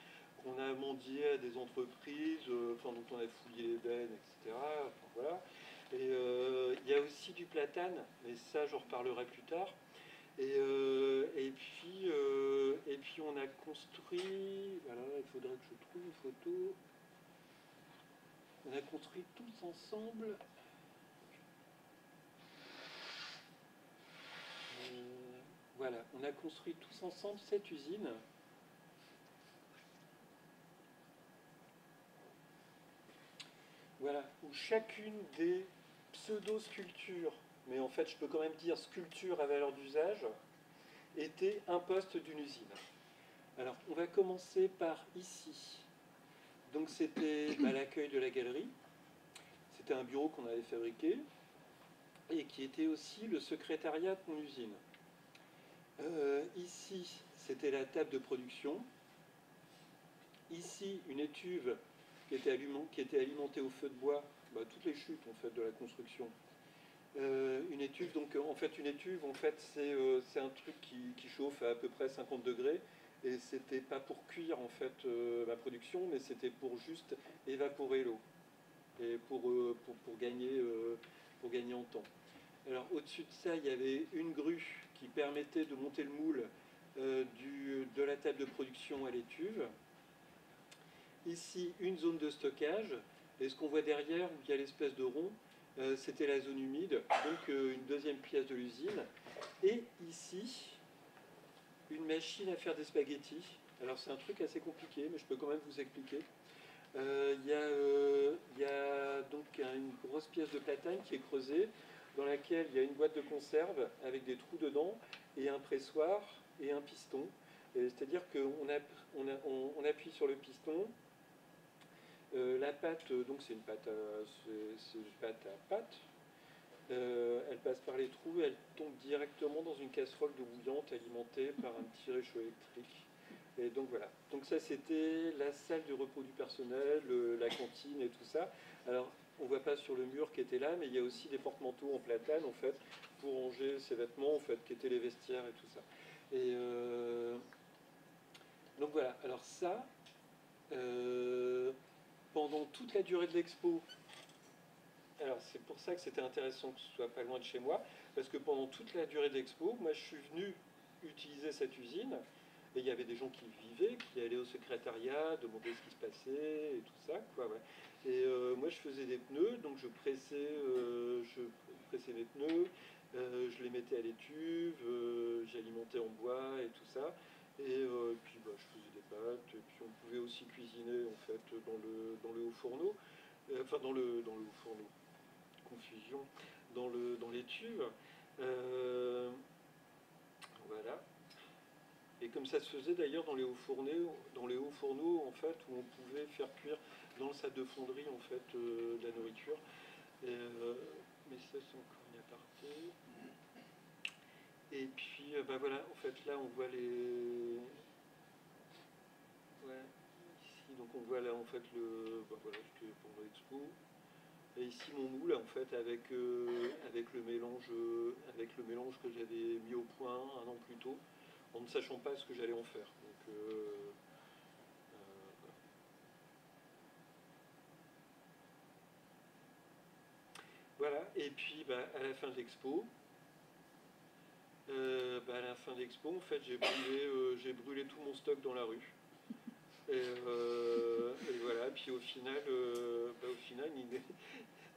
qu'on a mendié à des entreprises, dont on a fouillé les bennes, etc. Enfin, voilà. Et il y a aussi du platane, mais ça j'en reparlerai plus tard. Et puis on a construit, voilà, il faudrait que je trouve une photo. On a construit tous ensemble. Voilà, on a construit tous ensemble cette usine. Voilà, où chacune des pseudo-sculptures, mais en fait je peux quand même dire sculpture à valeur d'usage, était un poste d'une usine. Alors on va commencer par ici. Donc c'était l'accueil de la galerie. C'était un bureau qu'on avait fabriqué et qui était aussi le secrétariat de mon usine. Ici, c'était la table de production. Ici, une étuve qui était alimentée au feu de bois, toutes les chutes en fait de la construction. Une étuve, donc en fait une étuve, en fait c'est un truc qui chauffe à peu près 50 degrés et c'était pas pour cuire en fait la production, mais c'était pour juste évaporer l'eau et pour gagner en temps. Alors au-dessus de ça, il y avait une grue qui permettait de monter le moule de la table de production à l'étuve. Ici, une zone de stockage. Et ce qu'on voit derrière, où il y a l'espèce de rond, c'était la zone humide, donc une deuxième pièce de l'usine. Et ici, une machine à faire des spaghettis. Alors c'est un truc assez compliqué, mais je peux quand même vous expliquer. Il y a donc une grosse pièce de platane qui est creusée, dans laquelle il y a une boîte de conserve avec des trous dedans, et un pressoir et un piston. C'est-à-dire qu'on appuie sur le piston. La pâte, donc c'est une pâte à pâte. Elle passe par les trous et elle tombe directement dans une casserole d'eau bouillante alimentée par un petit réchaud électrique. Et donc voilà. Donc ça c'était la salle de repos du personnel, la cantine et tout ça. Alors on ne voit pas sur le mur qui était là, mais il y a aussi des porte-manteaux en platane en fait pour ranger ses vêtements en fait qui étaient les vestiaires et tout ça. Et donc voilà. Alors ça. Pendant toute la durée de l'expo, alors c'est pour ça que c'était intéressant que ce soit pas loin de chez moi, parce que pendant toute la durée de l'expo, moi je suis venu utiliser cette usine, et il y avait des gens qui vivaient, qui allaient au secrétariat, demander ce qui se passait, et tout ça, quoi, ouais. Et moi je faisais des pneus, donc je pressais mes pneus, je les mettais à l'étuve, j'alimentais en bois et tout ça. Et puis je faisais des pâtes, et puis on pouvait aussi cuisiner en fait dans le haut fourneau, dans le haut fourneau, confusion, dans les tubes. Voilà. Et comme ça se faisait d'ailleurs dans les hauts fourneaux en fait, où on pouvait faire cuire dans le sac de fonderie en fait de la nourriture. Mais ça c'est encore une aparté. Et puis voilà, en fait là on voit les. Ouais, ici donc on voit là en fait voilà, c'était pendant l'expo. Et ici rempli mon moule en fait avec le mélange que j'avais mis au point un an plus tôt, en ne sachant pas ce que j'allais en faire. Donc, voilà. Et puis à la fin de l'expo, en fait, j'ai brûlé tout mon stock dans la rue. Et voilà. Puis au final,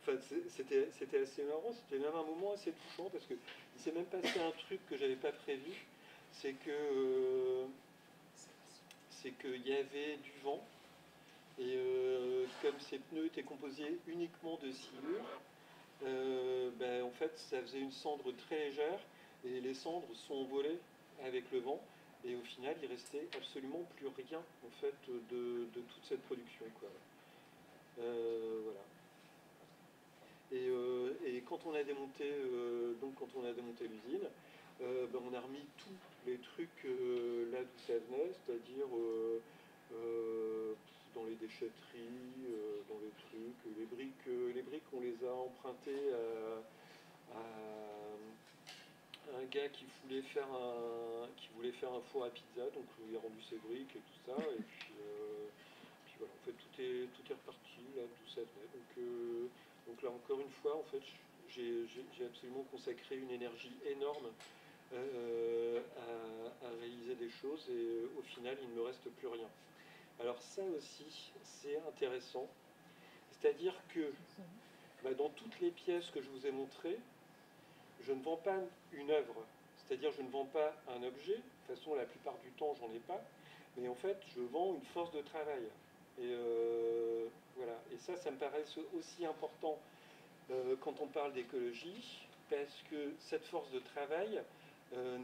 enfin, c'était assez marrant. C'était même un moment assez touchant parce que il s'est même passé un truc que j'avais pas prévu. C'est qu'il y avait du vent et comme ces pneus étaient composés uniquement de silure, en fait, ça faisait une cendre très légère et les cendres sont envolées avec le vent. Et au final, il restait absolument plus rien en fait de toute cette production, quoi. Voilà. Et quand on a démonté, l'usine, on a remis tous les trucs là d'où ça venait, c'est-à-dire dans les déchetteries, dans les trucs, les briques, on les a empruntées à un gars qui voulait faire un four à pizza, donc il a rendu ses briques et tout ça, et puis voilà, en fait tout est reparti là d'où ça venait. Donc là encore une fois, en fait, j'ai absolument consacré une énergie énorme à réaliser des choses et au final il ne me reste plus rien. Alors ça aussi c'est intéressant, c'est-à-dire que dans toutes les pièces que je vous ai montrées, je ne vends pas une œuvre, c'est-à-dire je ne vends pas un objet, de toute façon la plupart du temps j'en ai pas, mais en fait je vends une force de travail. Et voilà, et ça me paraît aussi important quand on parle d'écologie, parce que cette force de travail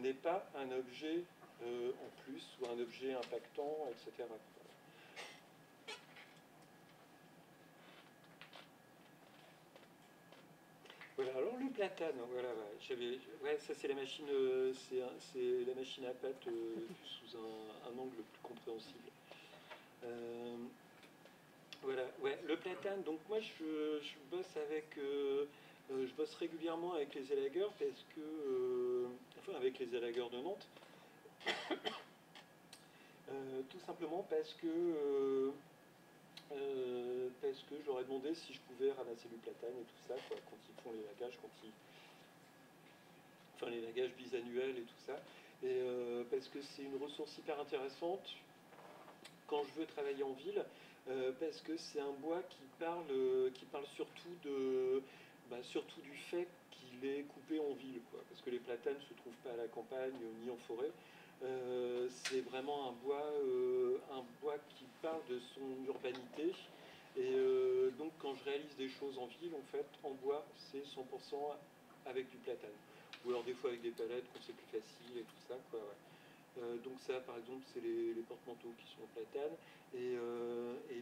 n'est pas un objet en plus ou un objet impactant, etc. Voilà, alors le platane, voilà, ça c'est la machine, c'est la machine à pâte sous un angle plus compréhensible. Voilà, ouais, le platane. Donc moi je bosse régulièrement avec les élagueurs avec les élagueurs de Nantes, tout simplement parce que je leur ai demandé si je pouvais ramasser du platane et tout ça, quoi, quand ils font les lagages, les lagages bisannuels et tout ça, et parce que c'est une ressource hyper intéressante quand je veux travailler en ville. Parce que c'est un bois qui parle surtout du fait qu'il est coupé en ville, quoi, parce que les platanes ne se trouvent pas à la campagne ni en forêt. C'est vraiment un bois qui parle de son urbanité. Et donc quand je réalise des choses en ville, en fait, en bois, c'est 100% avec du platane. Ou alors des fois avec des palettes, quand c'est plus facile et tout ça, quoi, ouais. Donc ça, par exemple, c'est les porte-manteaux qui sont en platane. Et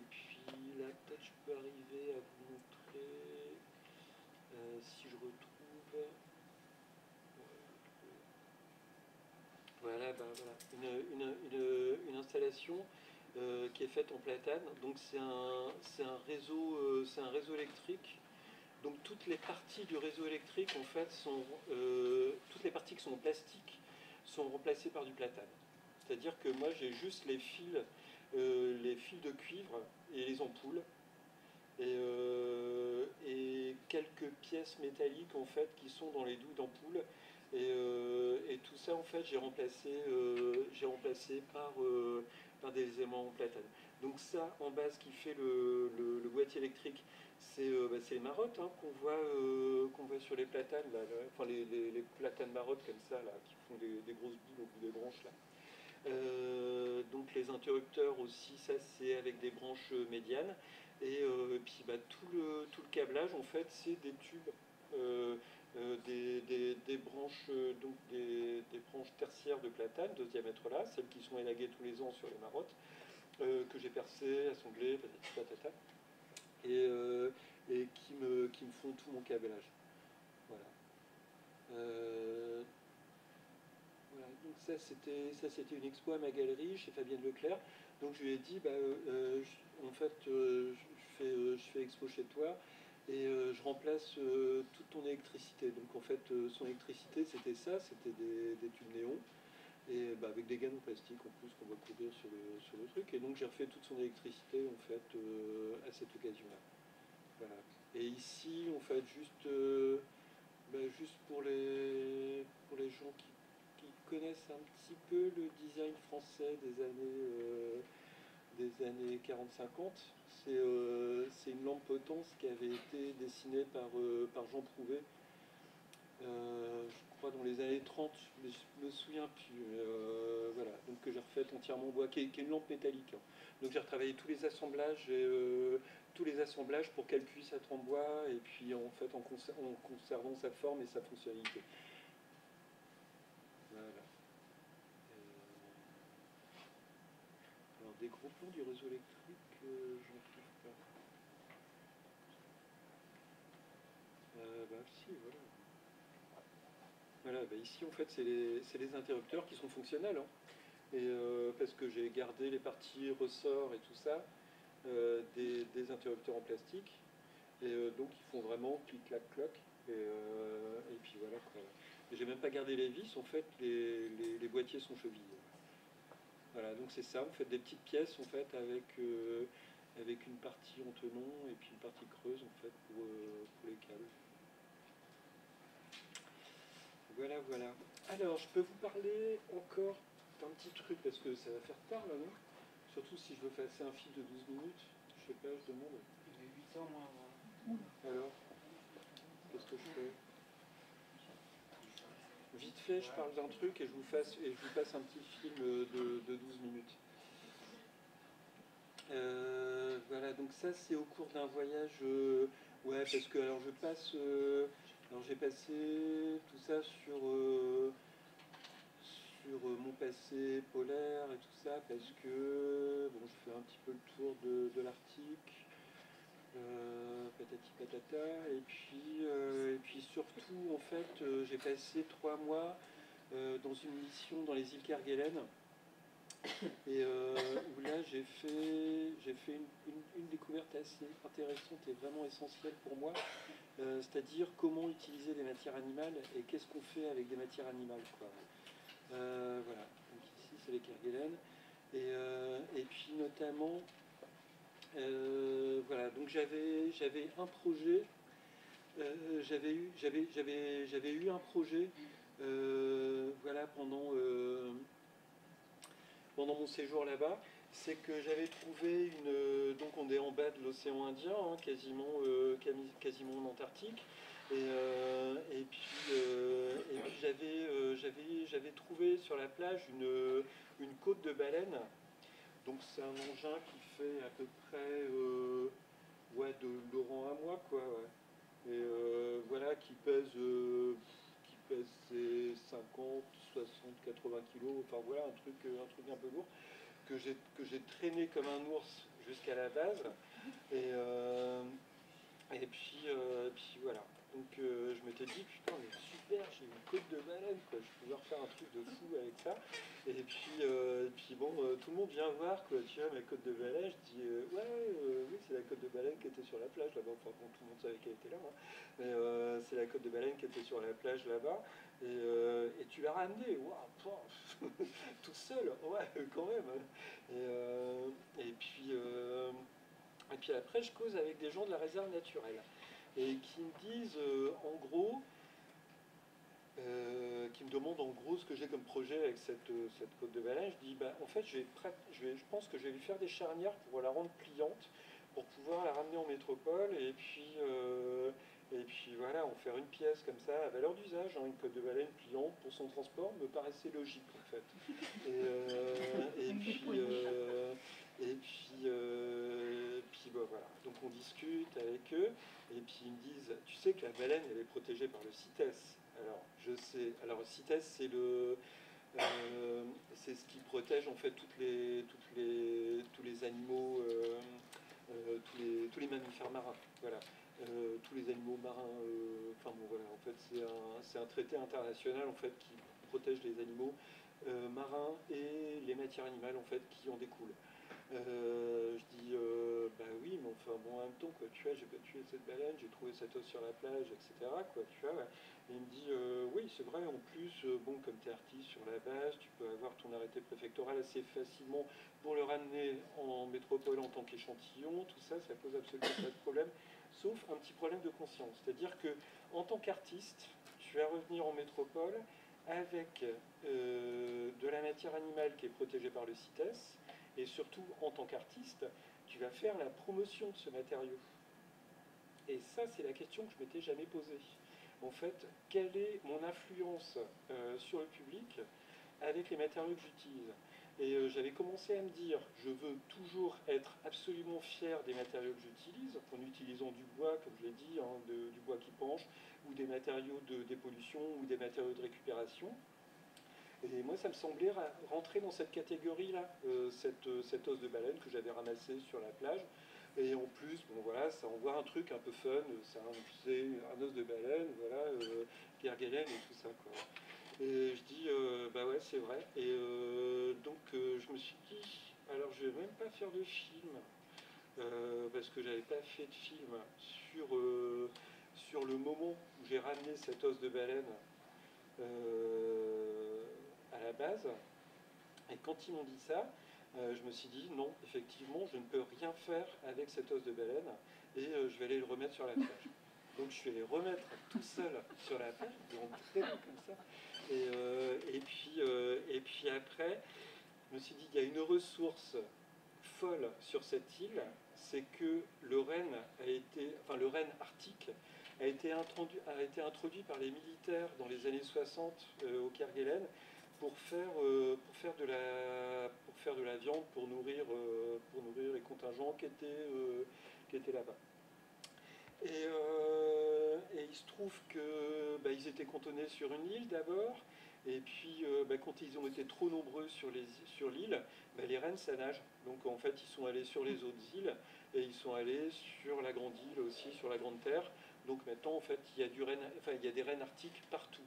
puis là, peut-être je peux arriver à vous montrer, si je retrouve... Voilà, une installation qui est faite en platane. Donc c'est un réseau électrique. Donc toutes les parties du réseau électrique, en fait, toutes les parties qui sont en plastique sont remplacées par du platane. C'est-à-dire que moi, j'ai juste les fils de cuivre et les ampoules. Et quelques pièces métalliques, en fait, qui sont dans les douilles d'ampoules. Et tout ça, en fait, j'ai remplacé par des aimants en platane. Donc ça, en base, qui fait le boîtier électrique, c'est les marottes, hein, qu'on voit sur les platanes, là, les platanes marottes comme ça, là, qui font des grosses boules au bout des branches, là. Donc les interrupteurs aussi, ça c'est avec des branches médianes. Et puis tout le câblage, en fait, c'est des tubes, des branches, donc des branches tertiaires de platane de ce diamètre-là, celles qui sont élaguées tous les ans sur les marottes, que j'ai percées, assemblées, patata, et qui me font tout mon câblage. Voilà. Voilà, donc ça c'était une expo à ma galerie chez Fabienne Leclerc. Donc je lui ai dit, en fait, je fais expo chez toi. et je remplace toute ton électricité. Donc en fait, son électricité, c'était ça, c'était des tubes néons, et avec des gaines en plastique en plus qu'on va couvrir sur le truc. Et donc j'ai refait toute son électricité en fait à cette occasion-là. Voilà. Et ici, en fait, juste pour les gens qui connaissent un petit peu le design français des années 40-50, c'est une lampe potence qui avait été dessinée par Jean Prouvé, je crois dans les années 30, mais je me souviens plus. Voilà, donc que j'ai refait entièrement en bois, qui est une lampe métallique, hein. Donc j'ai retravaillé tous les assemblages pour qu'elle puisse être en bois, et puis en fait en conservant sa forme et sa fonctionnalité. Voilà. Alors des gros plans du réseau électrique, j'en trouve pas. Si, voilà. Voilà, ici en fait c'est les interrupteurs qui sont fonctionnels, hein. Et parce que j'ai gardé les parties ressorts et tout ça, des interrupteurs en plastique, et donc ils font vraiment clic clac cloc, et puis voilà quoi. Et j'ai même pas gardé les vis, en fait les boîtiers sont chevillés. Voilà, donc c'est ça, on fait des petites pièces en fait avec une partie en tenon et puis une partie creuse en fait pour les câbles. Voilà, voilà. Alors, je peux vous parler encore d'un petit truc, parce que ça va faire tard là, non? Surtout si je veux passer un fil de 12 minutes. Je sais pas, je demande.
Il est 8h moins 20.
Alors, qu'est-ce que je fais? Vite fait, je parle d'un truc et je vous passe un petit film de 12 minutes. Voilà, donc ça c'est au cours d'un voyage. Ouais, parce que alors alors j'ai passé tout ça sur mon passé polaire et tout ça, parce que bon, je fais un petit peu le tour de l'Arctique, patati patata, et puis surtout en fait j'ai passé 3 mois dans une mission dans les îles Kerguelen, et où là j'ai fait une découverte assez intéressante et vraiment essentielle pour moi, c'est-à-dire comment utiliser les matières animales et qu'est-ce qu'on fait avec des matières animales, quoi. Voilà, donc ici c'est les Kerguelen, et puis notamment voilà, donc j'avais un projet, j'avais eu un projet, voilà, pendant mon séjour là-bas. C'est que j'avais trouvé donc on est en bas de l'océan Indien, hein, quasiment en Antarctique, et puis j'avais trouvé sur la plage une côte de baleine. Donc c'est un engin qui fait à peu près de rang à moi, quoi, ouais. Et voilà, qui pèse ses 50, 60, 80 kilos, enfin voilà, un truc un peu lourd, que j'ai traîné comme un ours jusqu'à la base, et puis voilà. Donc je m'étais dit, putain, mais super, j'ai une côte de baleine, quoi, je pouvais refaire un truc de fou avec ça. Et puis bon, tout le monde vient voir, quoi, tu vois, ma côte de baleine. Je dis, oui, c'est la côte de baleine qui était sur la plage là-bas. Enfin bon, tout le monde savait qu'elle était là, hein. Mais c'est la côte de baleine qui était sur la plage là-bas. Et tu l'as ramenée, waouh, tout seul, ouais, quand même. Et puis après, je cause avec des gens de la réserve naturelle, et qui me disent, en gros, qui me demandent en gros ce que j'ai comme projet avec cette côte de baleine. Je dis, en fait, je pense que je vais lui faire des charnières pour la rendre pliante, pour pouvoir la ramener en métropole, et puis voilà, en faire une pièce comme ça, à valeur d'usage, hein, une côte de baleine pliante pour son transport, me paraissait logique en fait. Puis voilà, donc on discute avec eux, et puis ils me disent, tu sais que la baleine elle est protégée par le CITES. Alors je sais, alors le CITES c'est ce qui protège en fait tous les animaux, tous les mammifères marins, voilà. Tous les animaux marins, enfin bon voilà, en fait c'est un traité international en fait qui protège les animaux marins et les matières animales en fait qui en découlent. Je dis, bah oui, mais enfin, bon, en même temps, quoi, tu vois, j'ai pas tué cette baleine, j'ai trouvé cet os sur la plage, etc., quoi, tu vois. Ouais. Et il me dit, oui, c'est vrai, en plus, bon, comme tu es artiste sur la base, tu peux avoir ton arrêté préfectoral assez facilement pour le ramener en métropole en tant qu'échantillon, tout ça, ça pose absolument pas de problème, sauf un petit problème de conscience. C'est-à-dire que, en tant qu'artiste, tu vas revenir en métropole avec de la matière animale qui est protégée par le CITES, et surtout, en tant qu'artiste, tu vas faire la promotion de ce matériau. Et ça, c'est la question que je m'étais jamais posée. En fait, quelle est mon influence sur le public avec les matériaux que j'utilise? Et j'avais commencé à me dire, je veux toujours être absolument fier des matériaux que j'utilise, en utilisant du bois, comme je l'ai dit, hein, du bois qui penche, ou des matériaux de dépollution, ou des matériaux de récupération. Et moi, ça me semblait rentrer dans cette catégorie-là, cet os de baleine que j'avais ramassé sur la plage. Et en plus, bon voilà, ça envoie un truc un peu fun, c'est un os de baleine, voilà, Kerguelen et tout ça, quoi. Et je dis, bah ouais, c'est vrai. Et donc, je me suis dit, alors je vais même pas faire de film, parce que j'avais pas fait de film sur le moment où j'ai ramené cet os de baleine à la base. Et quand ils m'ont dit ça, je me suis dit non, effectivement, je ne peux rien faire avec cet os de baleine et je vais aller le remettre sur la plage. Donc je vais les remettre tout seul sur la plage, comme ça. Et puis après, je me suis dit, il y a une ressource folle sur cette île, c'est que le renne le renne arctique a été introduit par les militaires dans les années 60 au Kerguelen pour faire de la viande pour nourrir les contingents qui étaient là-bas. Et il se trouve que ils étaient cantonnés sur une île d'abord, et puis quand ils ont été trop nombreux sur l'île, les rennes ça nage. Donc en fait ils sont allés sur les autres îles, et ils sont allés sur la grande île aussi, sur la grande terre. Donc maintenant en fait il y a des rennes arctiques partout.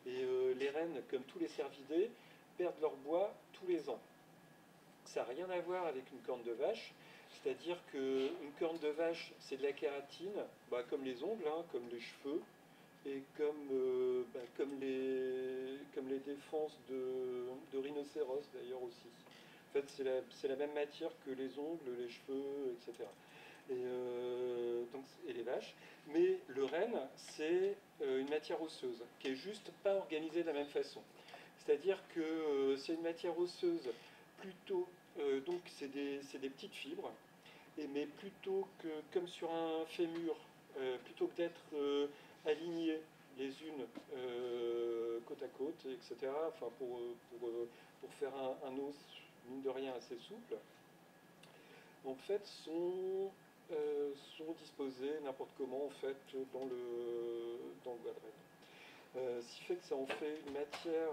Et les rennes, comme tous les cervidés, perdent leur bois tous les ans. Ça n'a rien à voir avec une corne de vache. C'est-à-dire qu'une corne de vache, c'est de la kératine, comme les ongles, hein, comme les cheveux, et comme les défenses de rhinocéros d'ailleurs aussi. En fait, c'est la même matière que les ongles, les cheveux, etc. Et les vaches. Mais le renne, c'est une matière osseuse, qui est juste pas organisée de la même façon. C'est-à-dire que c'est une matière osseuse plutôt... donc c'est des petites fibres, mais plutôt que, comme sur un fémur, plutôt que d'être alignées les unes côte à côte, etc., enfin pour faire un os, mine de rien, assez souple, en fait, sont disposés n'importe comment, en fait, dans le bois de renne. Ce qui fait que ça en fait une matière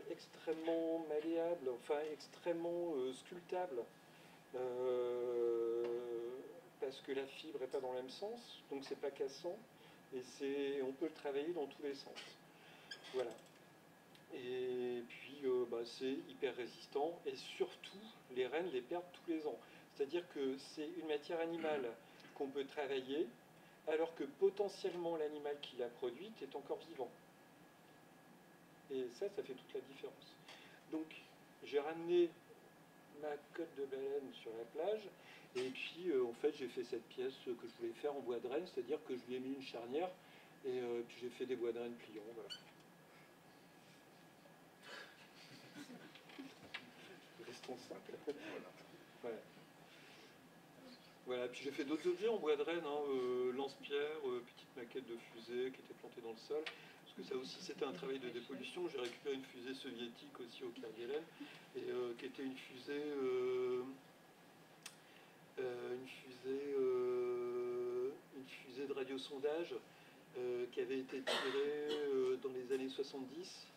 extrêmement malléable, enfin extrêmement sculptable, parce que la fibre n'est pas dans le même sens, donc c'est pas cassant, et on peut le travailler dans tous les sens. Voilà. Et puis c'est hyper résistant, et surtout les rennes les perdent tous les ans. C'est-à-dire que c'est une matière animale qu'on peut travailler, alors que potentiellement l'animal qui l'a produite est encore vivant. Et ça fait toute la différence. Donc j'ai ramené ma côte de baleine sur la plage, et puis en fait j'ai fait cette pièce que je voulais faire en bois de renne, c'est-à-dire que je lui ai mis une charnière, et puis j'ai fait des bois de renne pliants, voilà. Restons simples. Voilà. Voilà, puis j'ai fait d'autres objets en bois de renne, hein, lance-pierre, petite maquette de fusée qui était plantée dans le sol. Parce que ça aussi c'était un travail de dépollution. J'ai récupéré une fusée soviétique aussi au Kerguelen, et qui était une fusée de radiosondage qui avait été tirée dans les années 70.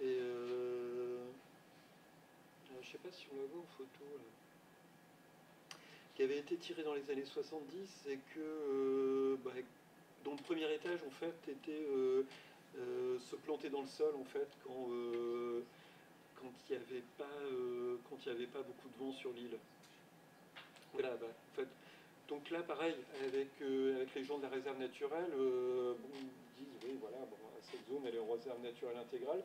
Et je ne sais pas si on la voit en photo là. Qui avait été tirée dans les années 70, et que dont le premier étage en fait était se planter dans le sol en fait quand quand il n'y avait pas beaucoup de vent sur l'île. Voilà, bah, en fait, donc là, pareil, avec les gens de la réserve naturelle, bon, ils disent, oui, voilà, bon, cette zone, elle est en réserve naturelle intégrale.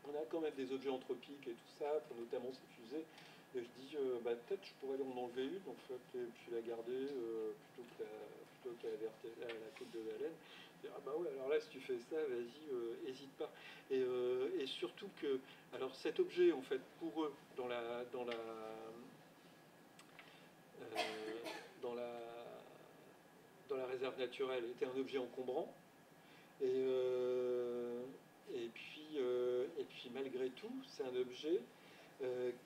On a quand même des objets anthropiques et tout ça, notamment ces fusées. Et je dis, bah, peut-être je pourrais en enlever une, en fait, et puis la garder plutôt qu'à la côte de Valenne. Ah bah ouais, alors là, si tu fais ça, vas-y, hésite pas. Et surtout que, alors cet objet, en fait, pour eux, dans la réserve naturelle, était un objet encombrant. Et puis malgré tout, c'est un objet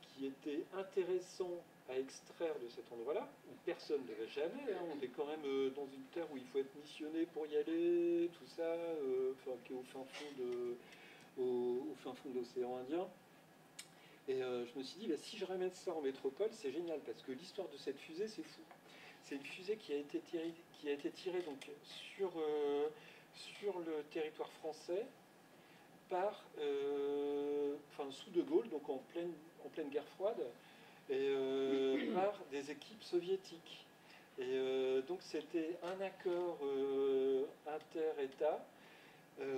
qui était intéressant à extraire de cet endroit-là, où personne ne va jamais. Hein. On est quand même dans une terre où il faut être missionné pour y aller, tout ça, qui est au fin fond de l'océan Indien. Et je me suis dit, bah, si je ramène ça en métropole, c'est génial, parce que l'histoire de cette fusée, c'est fou. C'est une fusée qui a été tirée donc, sur le territoire français sous De Gaulle, donc en pleine guerre froide, et par des équipes soviétiques. Et donc c'était un accord inter-État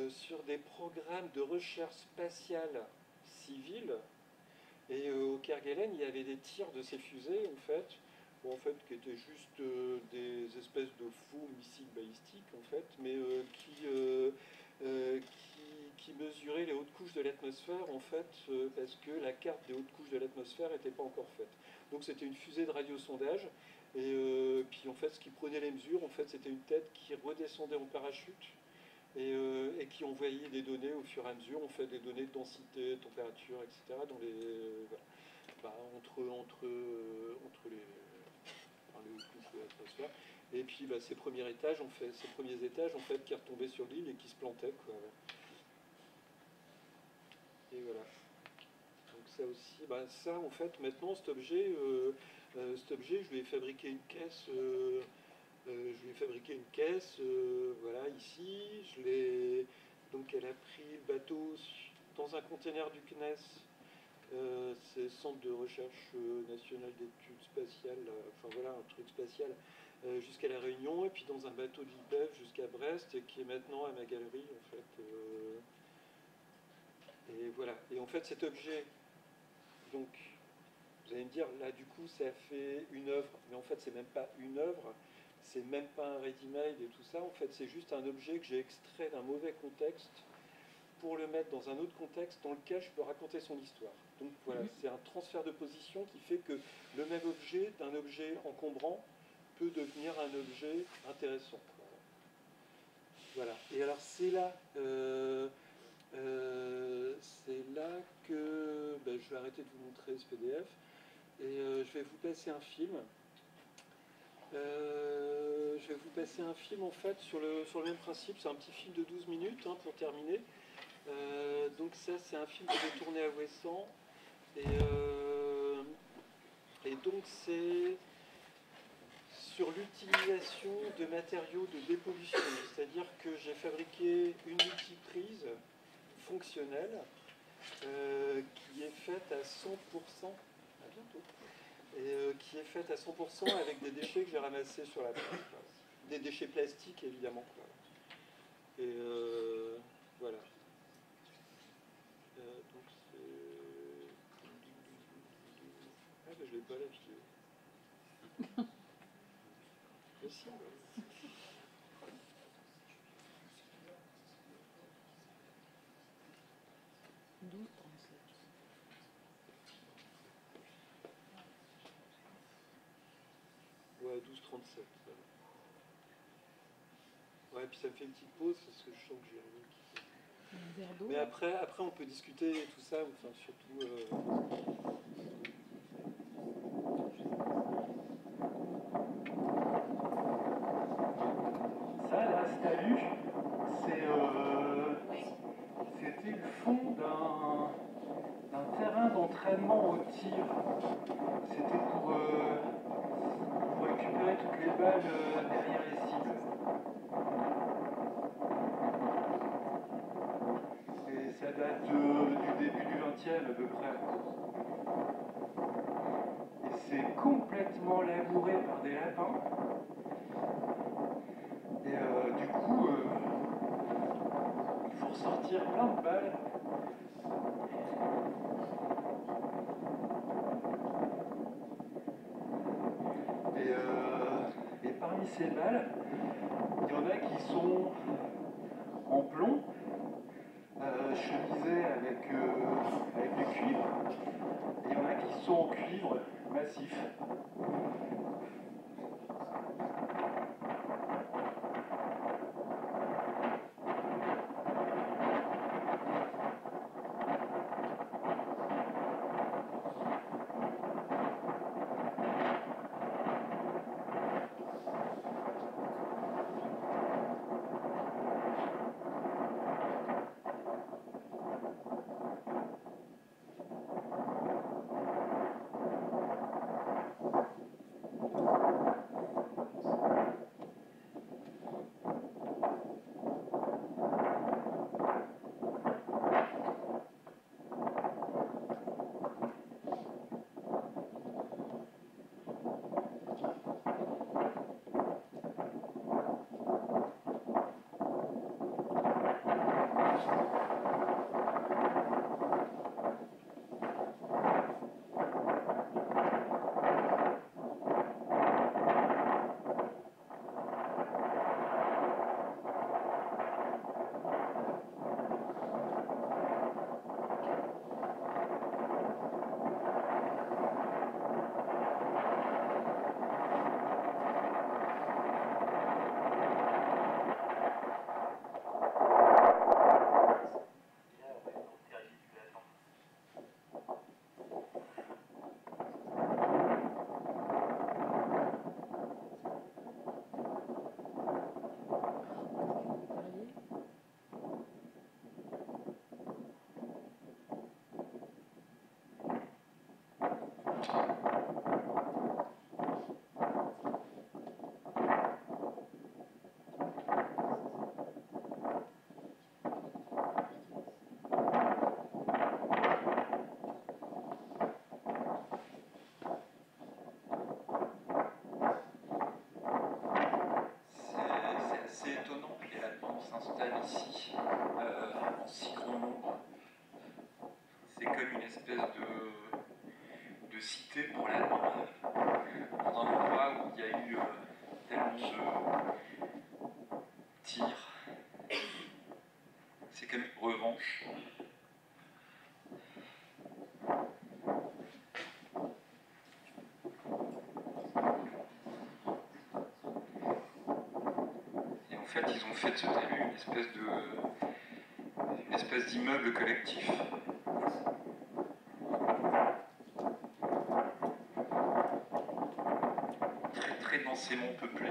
sur des programmes de recherche spatiale civile. Et au Kerguelen, il y avait des tirs de ces fusées, qui étaient juste des espèces de faux missiles balistiques, en fait, mais qui mesuraient les hautes couches de l'atmosphère, en fait, parce que la carte des hautes couches de l'atmosphère n'était pas encore faite. Donc c'était une fusée de radiosondage, et puis en fait, ce qui prenait les mesures, en fait, c'était une tête qui redescendait en parachute, et qui envoyait des données au fur et à mesure, on fait des données de densité, température, etc. dans entre les hautes couches de l'atmosphère. Et puis ces premiers étages, qui retombaient sur l'île et qui se plantaient, quoi. Et voilà. Donc ça aussi, ça en fait, maintenant cet objet, je lui ai fabriqué une caisse. Voilà, ici. Donc elle a pris le bateau dans un container du CNES, c'est Centre de recherche national d'études spatiales, un truc spatial, jusqu'à La Réunion, et puis dans un bateau de l'IPEF jusqu'à Brest, et qui est maintenant à ma galerie, en fait. Et voilà. Et en fait, cet objet, donc, vous allez me dire, là, du coup, ça fait une œuvre, mais en fait, c'est même pas une œuvre. C'est même pas un ready-made et tout ça. En fait, c'est juste un objet que j'ai extrait d'un mauvais contexte pour le mettre dans un autre contexte dans lequel je peux raconter son histoire. Donc voilà, c'est un transfert de position qui fait que le même objet, d'un objet encombrant, peut devenir un objet intéressant. Voilà. Et alors c'est là que je vais arrêter de vous montrer ce PDF et je vais vous passer un film. En fait sur le même principe, c'est un petit film de 12 minutes pour terminer. Donc ça c'est un film que j'ai tourné à Ouessant et donc c'est sur l'utilisation de matériaux de dépollution, c'est-à-dire que j'ai fabriqué une multiprise fonctionnelle qui est faite à 100%, à bientôt, et qui est faite à 100% avec des déchets que j'ai ramassés sur la plage, des déchets plastiques évidemment. Et voilà. Donc c'est... Ah ben je l'ai pas la vidéo. Mais si, ouais. Ouais, 12h37. Ouais, puis ça me fait une petite pause parce que je sens que j'ai rien qui... Mais après, on peut discuter et tout ça, enfin surtout... Ça, là, ce talus, c'était le fond d'un terrain d'entraînement au tir. C'était pour récupérer toutes les balles derrière les cibles. Et ça date du début du
20e à peu près. Et c'est complètement labouré par des lapins. Et du coup, il faut ressortir plein de balles. Et parmi ces balles, il y en a qui sont en plomb, chemisées avec du cuivre, et il y en a qui sont en cuivre massif.
s'installe ici en si grand nombre. C'est comme une espèce de cité pour l'Allemagne, dans un endroit où il y a eu tellement de tirs. C'est comme une revanche. Et en fait, ils ont fait de ce talus une espèce d'immeuble collectif. Très très densément peuplé.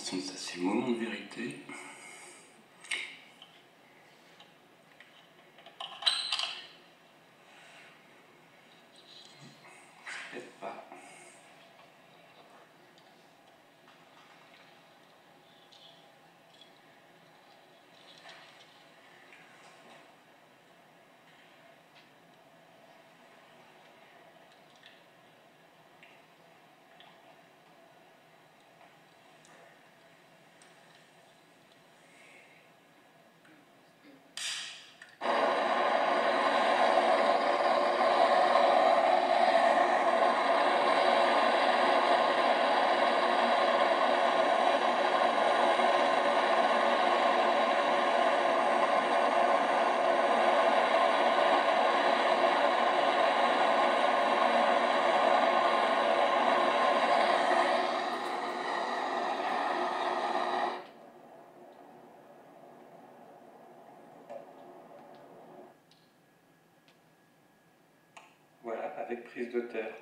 Ça, c'est le moment de vérité. Peut-être pas. Voilà, avec prise de terre.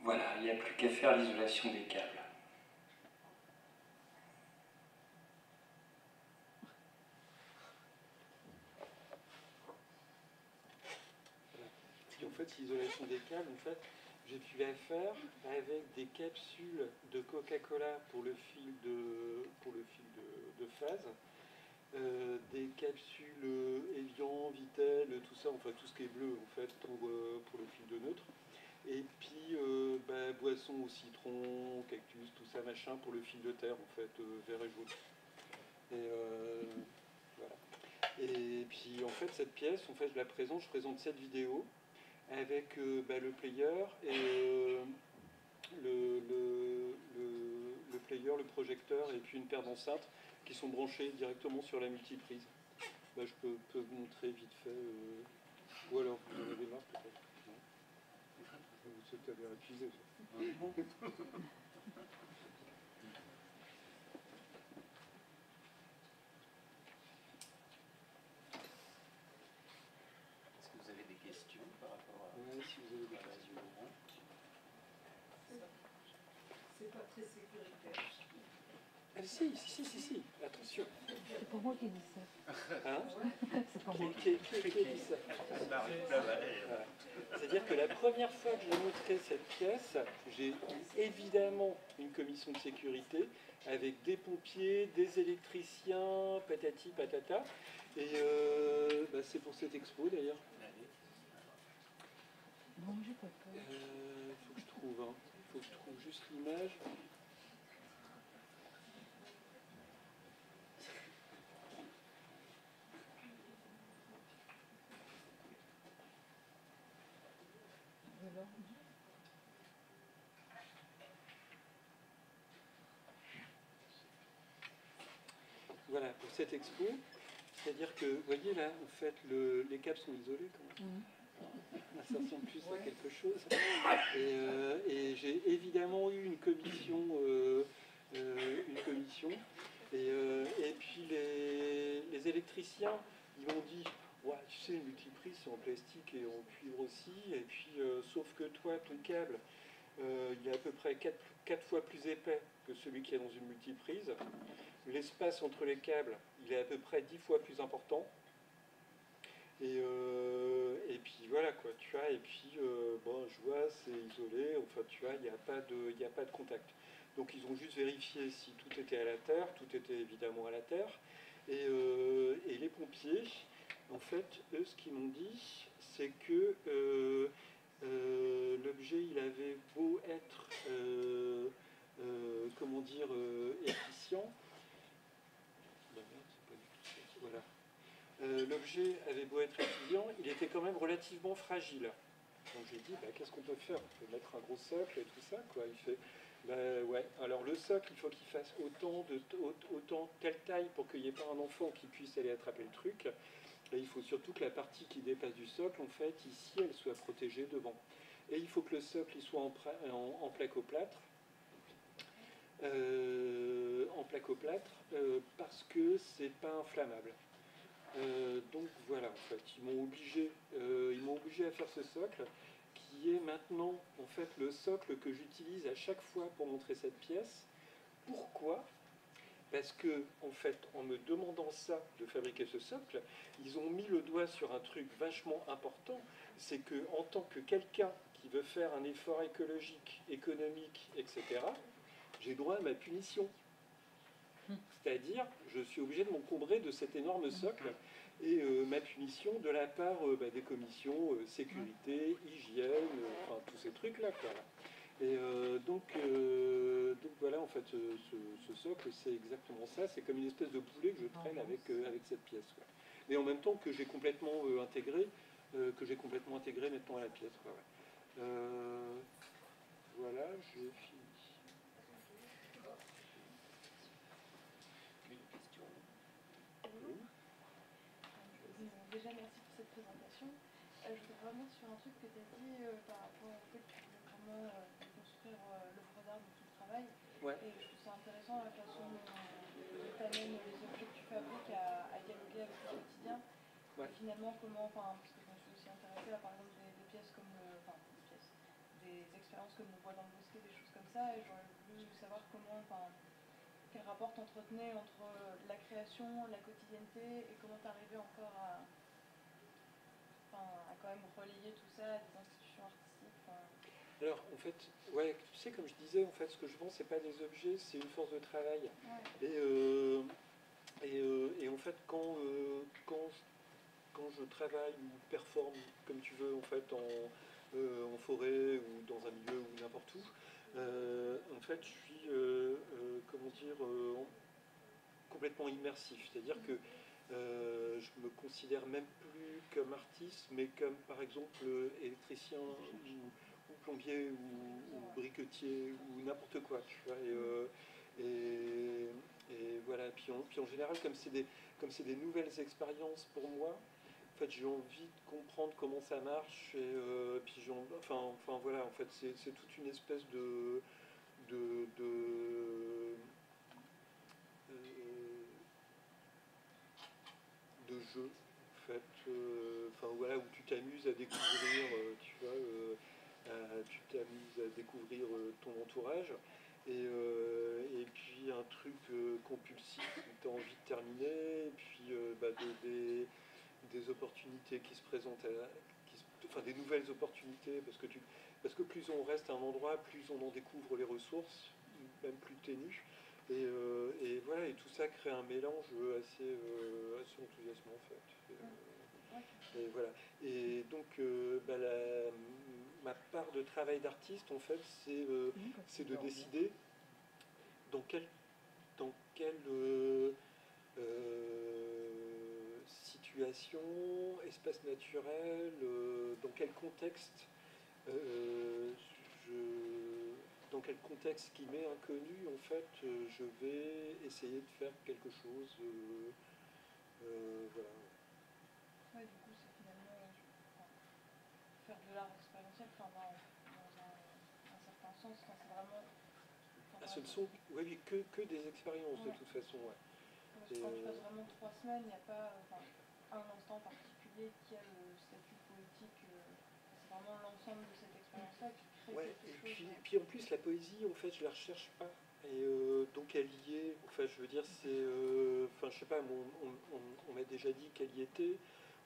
Voilà, il n'y a plus qu'à faire l'isolation des câbles.
Et en fait, l'isolation des câbles, en fait, j'ai pu la faire avec des capsules de Coca-Cola pour le fil de phase, des capsules Evian, Vitel, tout ça, enfin tout ce qui est bleu en fait pour le fil de neutre. Et puis boisson au citron, cactus, tout ça machin pour le fil de terre en fait, vert et jaune. Et voilà. Et puis en fait cette pièce, en fait je présente cette vidéo avec le player et le player, le projecteur et puis une paire d'enceintes qui sont branchées directement sur la multiprise. Je peux vous montrer vite fait, ou alors vous en avez marre peut-être. que tu as bien accusé.
Est-ce que vous avez des questions par rapport à
Ouais, si vous avez des
questions, Laurent?
C'est pas très sécuritaire.
Ah, si, attention.
C'est pour moi qui dis ça.
Hein
C'est pour moi.
Qui dit ça? Voilà. C'est-à-dire que la première fois que j'ai montré cette pièce, j'ai eu évidemment une commission de sécurité avec des pompiers, des électriciens, patati patata. Et c'est pour cette expo d'ailleurs.
Non, j'ai pas peur.
Faut que je trouve, hein. Faut que je trouve juste l'image.
Voilà.
Voilà, pour cette expo, c'est-à-dire que, vous voyez là, en fait, les câbles sont isolés quand même. Ça ressemble plus à quelque chose. Et j'ai évidemment eu une commission, et puis les électriciens, ils m'ont dit, ouais, tu sais, une multiprise c'est en plastique et en cuivre aussi, et puis sauf que toi, ton câble, il est à peu près 4 fois plus épais que celui qui est dans une multiprise. L'espace entre les câbles, il est à peu près 10 fois plus important. Et puis voilà quoi, tu vois, et puis je vois, c'est isolé, enfin tu vois, il n'y a pas de contact. Donc ils ont juste vérifié si tout était à la terre, tout était évidemment à la terre. Et les pompiers, en fait, eux, ce qu'ils m'ont dit, c'est que l'objet, il avait beau être, efficient. Voilà. L'objet avait beau être étudiant, il était quand même relativement fragile. Donc j'ai dit, qu'est-ce qu'on peut faire? On peut mettre un gros socle et tout ça, quoi. Il fait, ouais. Alors le socle, il faut qu'il fasse autant telle taille pour qu'il n'y ait pas un enfant qui puisse aller attraper le truc. Et il faut surtout que la partie qui dépasse du socle, en fait, ici, elle soit protégée devant. Et il faut que le socle il soit en plaque-au-plâtre. Parce que c'est pas inflammable. Donc voilà, en fait, ils m'ont obligé à faire ce socle, qui est maintenant en fait le socle que j'utilise à chaque fois pour montrer cette pièce. Pourquoi? Parce que, en fait, en me demandant ça, de fabriquer ce socle, ils ont mis le doigt sur un truc vachement important, c'est que en tant que quelqu'un qui veut faire un effort écologique, économique, etc., j'ai droit à ma punition. C'est-à-dire, je suis obligé de m'encombrer de cet énorme socle et ma punition de la part des commissions sécurité, hygiène, enfin tous ces trucs-là. Et donc voilà, en fait, ce socle, c'est exactement ça. C'est comme une espèce de boulet que je traîne avec cette pièce. Quoi. Mais en même temps que j'ai complètement intégré, maintenant à la pièce. Quoi, ouais. Voilà, j'ai fini.
Déjà, merci pour cette présentation. Je voudrais revenir sur un truc que tu as dit par rapport au fait que tu voulais vraiment construire l'œuvre d'art dont tu travailles.
Ouais.
Et je trouve ça intéressant la façon dont tu amènes les objets que tu fabriques à dialoguer avec le quotidien.
Ouais.
Et finalement, comment, parce que je me suis aussi intéressée à par exemple des pièces comme, des expériences comme le bois dans le bosquet, des choses comme ça. Et j'aurais voulu savoir quel rapport t'entretenais entre la création, la quotidienneté et comment t'arrivais encore à quand même relayer tout ça à des institutions artistiques.
Alors, en fait, ouais, tu sais, comme je disais, en fait, ce que je vends, c'est pas des objets, c'est une force de travail. Ouais. Et en fait, quand je travaille ou performe, comme tu veux, en fait, en forêt ou dans un milieu ou n'importe où, en fait, je suis, complètement immersif. C'est-à-dire que je me considère même plus comme artiste, mais comme, par exemple, électricien ou plombier ou briquetier ou n'importe quoi, tu vois. Et voilà. Puis en général, comme c'est des nouvelles expériences pour moi, en fait, j'ai envie de comprendre comment ça marche, et puis enfin voilà, en fait, c'est toute une espèce de, euh, de jeu, en fait, enfin voilà, où tu t'amuses à découvrir, tu vois, tu t'amuses à découvrir ton entourage, et puis un truc compulsif où tu as envie de terminer, et puis bah, des opportunités qui se présentent, enfin des nouvelles opportunités, parce que plus on reste à un endroit, plus on en découvre les ressources, même plus ténues. Et voilà, et tout ça crée un mélange assez enthousiasmant en fait. Et voilà. Et donc, bah, ma part de travail d'artiste, en fait, c'est de décider dans quelle situation, espace naturel, dans quel contexte dans quel contexte qui m'est inconnu, en fait, je vais essayer de faire quelque chose. Voilà.
Ouais, du coup, c'est finalement faire de l'art expérientiel, enfin, dans un certain sens, enfin, c'est vraiment.
Ah, ce ne sont oui, que des expériences,
Ouais.
De toute façon. Ouais.
Parce que quand tu passes vraiment 3 semaines, il n'y a pas un instant particulier qui a le statut poétique. C'est vraiment l'ensemble de cette expérience-là qui crée
Ouais,
quelque chose.
puis en plus, la poésie, en fait, je la recherche pas. Et donc elle y est. Enfin, je veux dire, c'est. Enfin, je sais pas, on m'a déjà dit qu'elle y était.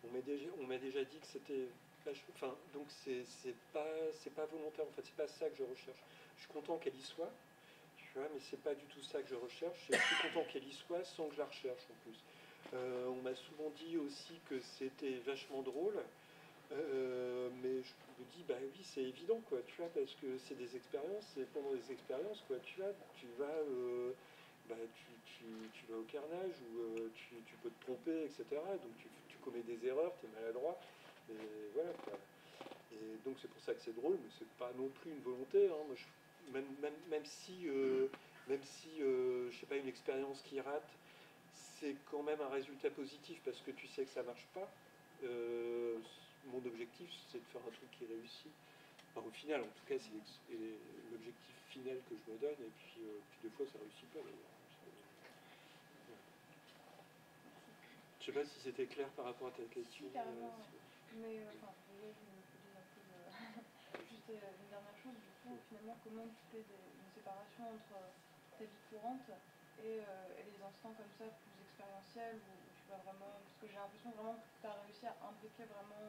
On m'a déjà dit que c'était. Enfin, donc c'est pas volontaire. En fait, c'est pas ça que je recherche. Je suis content qu'elle y soit. Tu vois, mais c'est pas du tout ça que je recherche. Je suis content qu'elle y soit sans que je la recherche en plus. On m'a souvent dit aussi que c'était vachement drôle. Mais je me dis, bah oui, c'est évident, quoi, tu vois, parce que c'est des expériences, et pendant des expériences, quoi, tu vois, tu vas, bah, tu vas au carnage, où tu peux te tromper, etc. Donc tu commets des erreurs, tu es maladroit, et voilà, quoi. Et donc c'est pour ça que c'est drôle, mais c'est pas non plus une volonté, hein. Moi, même si je sais pas, une expérience qui rate, c'est quand même un résultat positif, parce que tu sais que ça marche pas. Euh, Mon objectif, c'est de faire un truc qui réussit. Enfin, au final, en tout cas, c'est l'objectif final que je me donne, et puis des fois, ça réussit pas. Je sais pas si c'était clair par rapport à ta question.
Si, carrément. Mais enfin, désolé, je me dis un peu. Juste une dernière chose, du coup, finalement, comment tu fais une séparation entre ta vie courante et les instants comme ça, plus expérientiels, où tu vas vraiment. Parce que j'ai l'impression vraiment que tu as réussi à imbriquer vraiment.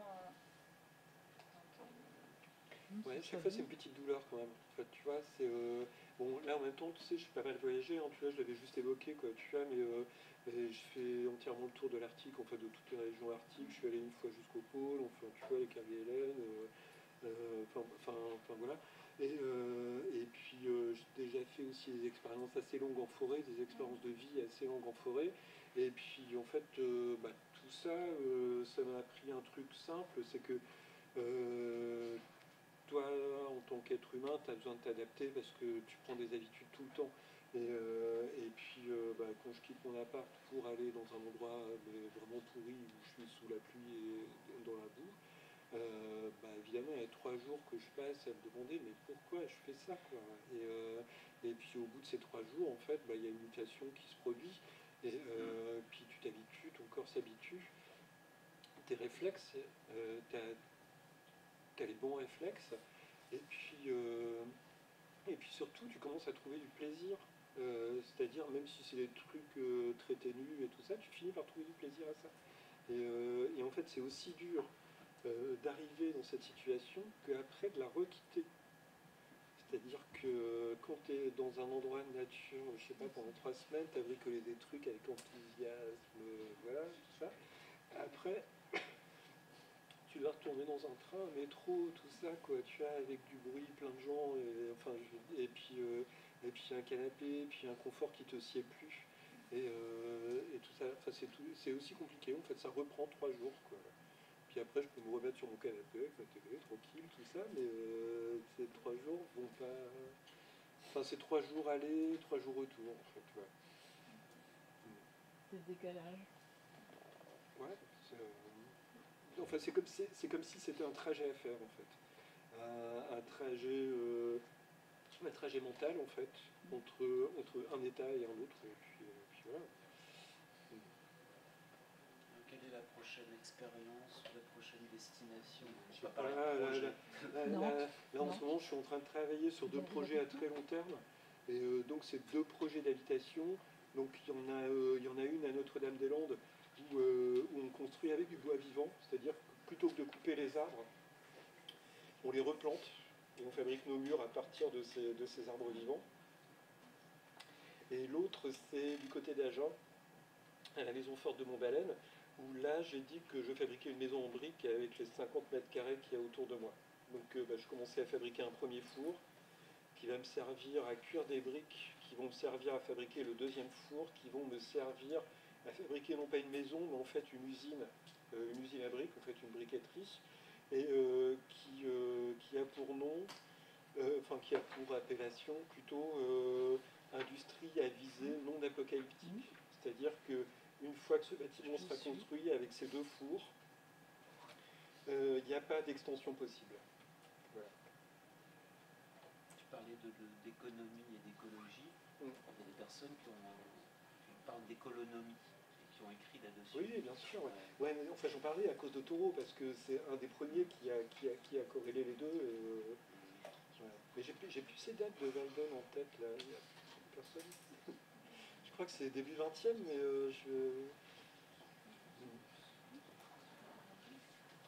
Ouais, chaque fois c'est une petite douleur quand même. En fait, tu vois, c'est bon. Là en même temps, tu sais, je suis pas mal voyagé. Hein, tu vois, je l'avais juste évoqué, quoi. Tu vois, mais je fais entièrement le tour de l'Arctique, en fait, de toutes les régions arctiques. Je suis allé une fois jusqu'au pôle. Enfin, tu vois, les Kerguelen. Enfin voilà. Et puis j'ai déjà fait aussi des expériences assez longues en forêt, des expériences de vie assez longues en forêt. Et puis en fait, bah, tout ça, ça m'a appris un truc simple, c'est que toi, en tant qu'être humain, tu as besoin de t'adapter parce que tu prends des habitudes tout le temps. Et puis, bah, quand je quitte mon appart pour aller dans un endroit vraiment pourri où je suis sous la pluie et dans la boue, bah, évidemment, il y a 3 jours que je passe à me demander mais pourquoi je fais ça, quoi. Et puis, au bout de ces 3 jours, en fait, bah, il y a une mutation qui se produit. Et puis, tu t'habitues, ton corps s'habitue, tes réflexes, tu as les bons réflexes. Et puis surtout, tu commences à trouver du plaisir. C'est-à-dire, même si c'est des trucs très ténus et tout ça, tu finis par trouver du plaisir à ça. Et en fait, c'est aussi dur d'arriver dans cette situation qu'après de la requitter. C'est-à-dire que quand tu es dans un endroit de nature, je sais pas, pendant 3 semaines, tu as bricolé des trucs avec enthousiasme, voilà, tout ça. Après, tu dois retourner dans un train, un métro, tout ça, quoi, tu as avec du bruit, plein de gens, et puis un canapé, puis un confort qui te sied plus, et tout ça, enfin, c'est aussi compliqué, en fait, ça reprend 3 jours, quoi. Puis après, je peux me remettre sur mon canapé avec ma télé, tranquille, tout ça, mais ces 3 jours vont pas... Enfin, c'est 3 jours aller, 3 jours retour, en fait, ouais.
Des décalages.
Ouais, enfin, c'est comme si c'était un trajet à faire, en fait. Un trajet mental, en fait, entre un état et un autre, et puis voilà.
Quelle est la prochaine expérience, la prochaine destination?
Je
On
sais
va parler
pas,
de projet.
là, en ce moment, je suis en train de travailler sur 2 projets à très long terme. Et donc, c'est 2 projets d'habitation. Donc, il y en a une à Notre-Dame-des-Landes où on construit avec du bois vivant. C'est-à-dire que plutôt que de couper les arbres, on les replante et on fabrique nos murs à partir de ces arbres vivants. Et l'autre, c'est du côté d'Agen, à la maison forte de Montbaleine, où là, j'ai dit que je fabriquais une maison en briques avec les 50 mètres carrés qu'il y a autour de moi. Donc, je commençais à fabriquer un premier four qui va me servir à cuire des briques, qui vont me servir à fabriquer le deuxième four, qui vont me servir à fabriquer non pas une maison, mais en fait une usine à briques, en fait une briqueterie, et qui a pour nom, qui a pour appellation plutôt industrie à visée non apocalyptique. C'est-à-dire qu'une fois que ce bâtiment sera construit avec ces 2 fours, il n'y a pas d'extension possible. Voilà.
Tu parlais d'économie et d'écologie. Il y a des personnes qui parlent d'économie et qui ont écrit là-dessus.
Oui, bien sûr. Ouais, mais enfin, j'en parlais à cause de Taureau, parce que c'est un des premiers qui a corrélé les deux. Ouais. Mais j'ai plus ces dates de Walden en tête, là. Il y a personne. Je crois que c'est début 20e, mais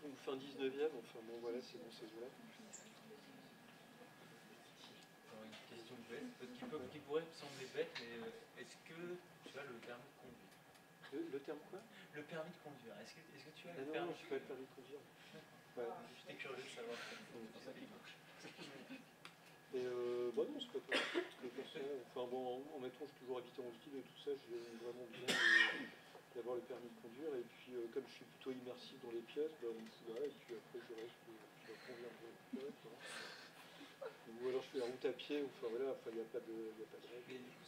ou fin 19e, enfin bon, voilà, c'est dans ces eaux-là.
Alors, une question bête, qui pourrait me sembler bête, mais est-ce que tu as le permis de conduire?
Le terme quoi?
Le permis de conduire. Est-ce que tu as le
non,
permis
non, je n'ai pas le permis de conduire. Ouais.
J'étais curieux de savoir. C'est pour ça qu'il marche.
Et non, c'est pas personnel. Enfin bon, en même temps, j'ai toujours habité en ville et tout ça, j'ai vraiment besoin d'avoir le permis de conduire. Et puis, comme je suis plutôt immersif dans les pièces, on me fout là, et puis après, je reste, je conviens de ou alors je fais la route à pied, enfin voilà, il n'y a pas de règle.
Mais du coup,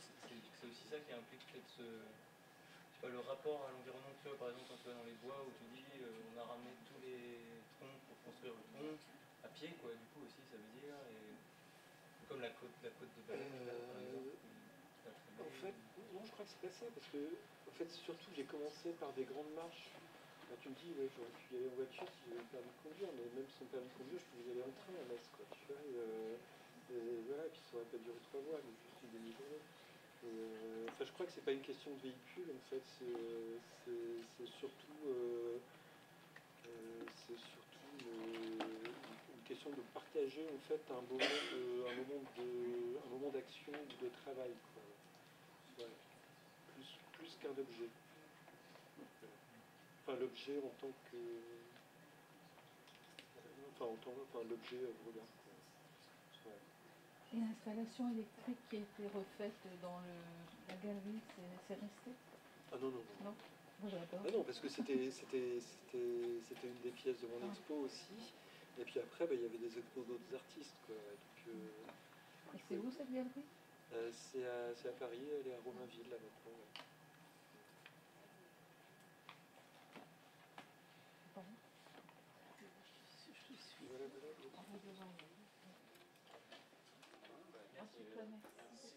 c'est aussi ça qui implique peut-être je sais pas, le rapport à l'environnement. Tu vois, par exemple, quand tu vas dans les bois où tu dis on a ramené tous les troncs pour construire le pont à pied, quoi, du coup aussi, ça veut dire. Et comme la côte de Baleine, par exemple.
En fait, non, je crois que c'est pas ça, parce que, en fait, surtout, j'ai commencé par des grandes marches. Là, tu me dis, ouais, j'aurais pu y aller en voiture si j'avais le permis de conduire, mais même sans permis de conduire, je pouvais y aller en train à Metz, quoi, tu vois. Et voilà, et puis ça aurait pas duré 3 mois, mais juste une demi-journée. Enfin, je crois que c'est pas une question de véhicule, en fait, c'est surtout une question de partager, en fait, un moment d'action ou de travail, quoi. Ouais. Plus qu'un objet. Enfin, l'objet en tant que... Enfin, l'objet regarde. Ouais.
Et l'installation électrique qui a été refaite dans la galerie, c'est resté?
Ah non.
Non.
Ah non, parce que c'était une des pièces de mon expo aussi. Et puis après, il y avait des expos d'autres artistes, quoi. Donc,
et c'est où cette galerie?
C'est à Paris, elle est à Romainville, là, maintenant. Ouais.
Pardon?
Voilà.
En tout cas, merci.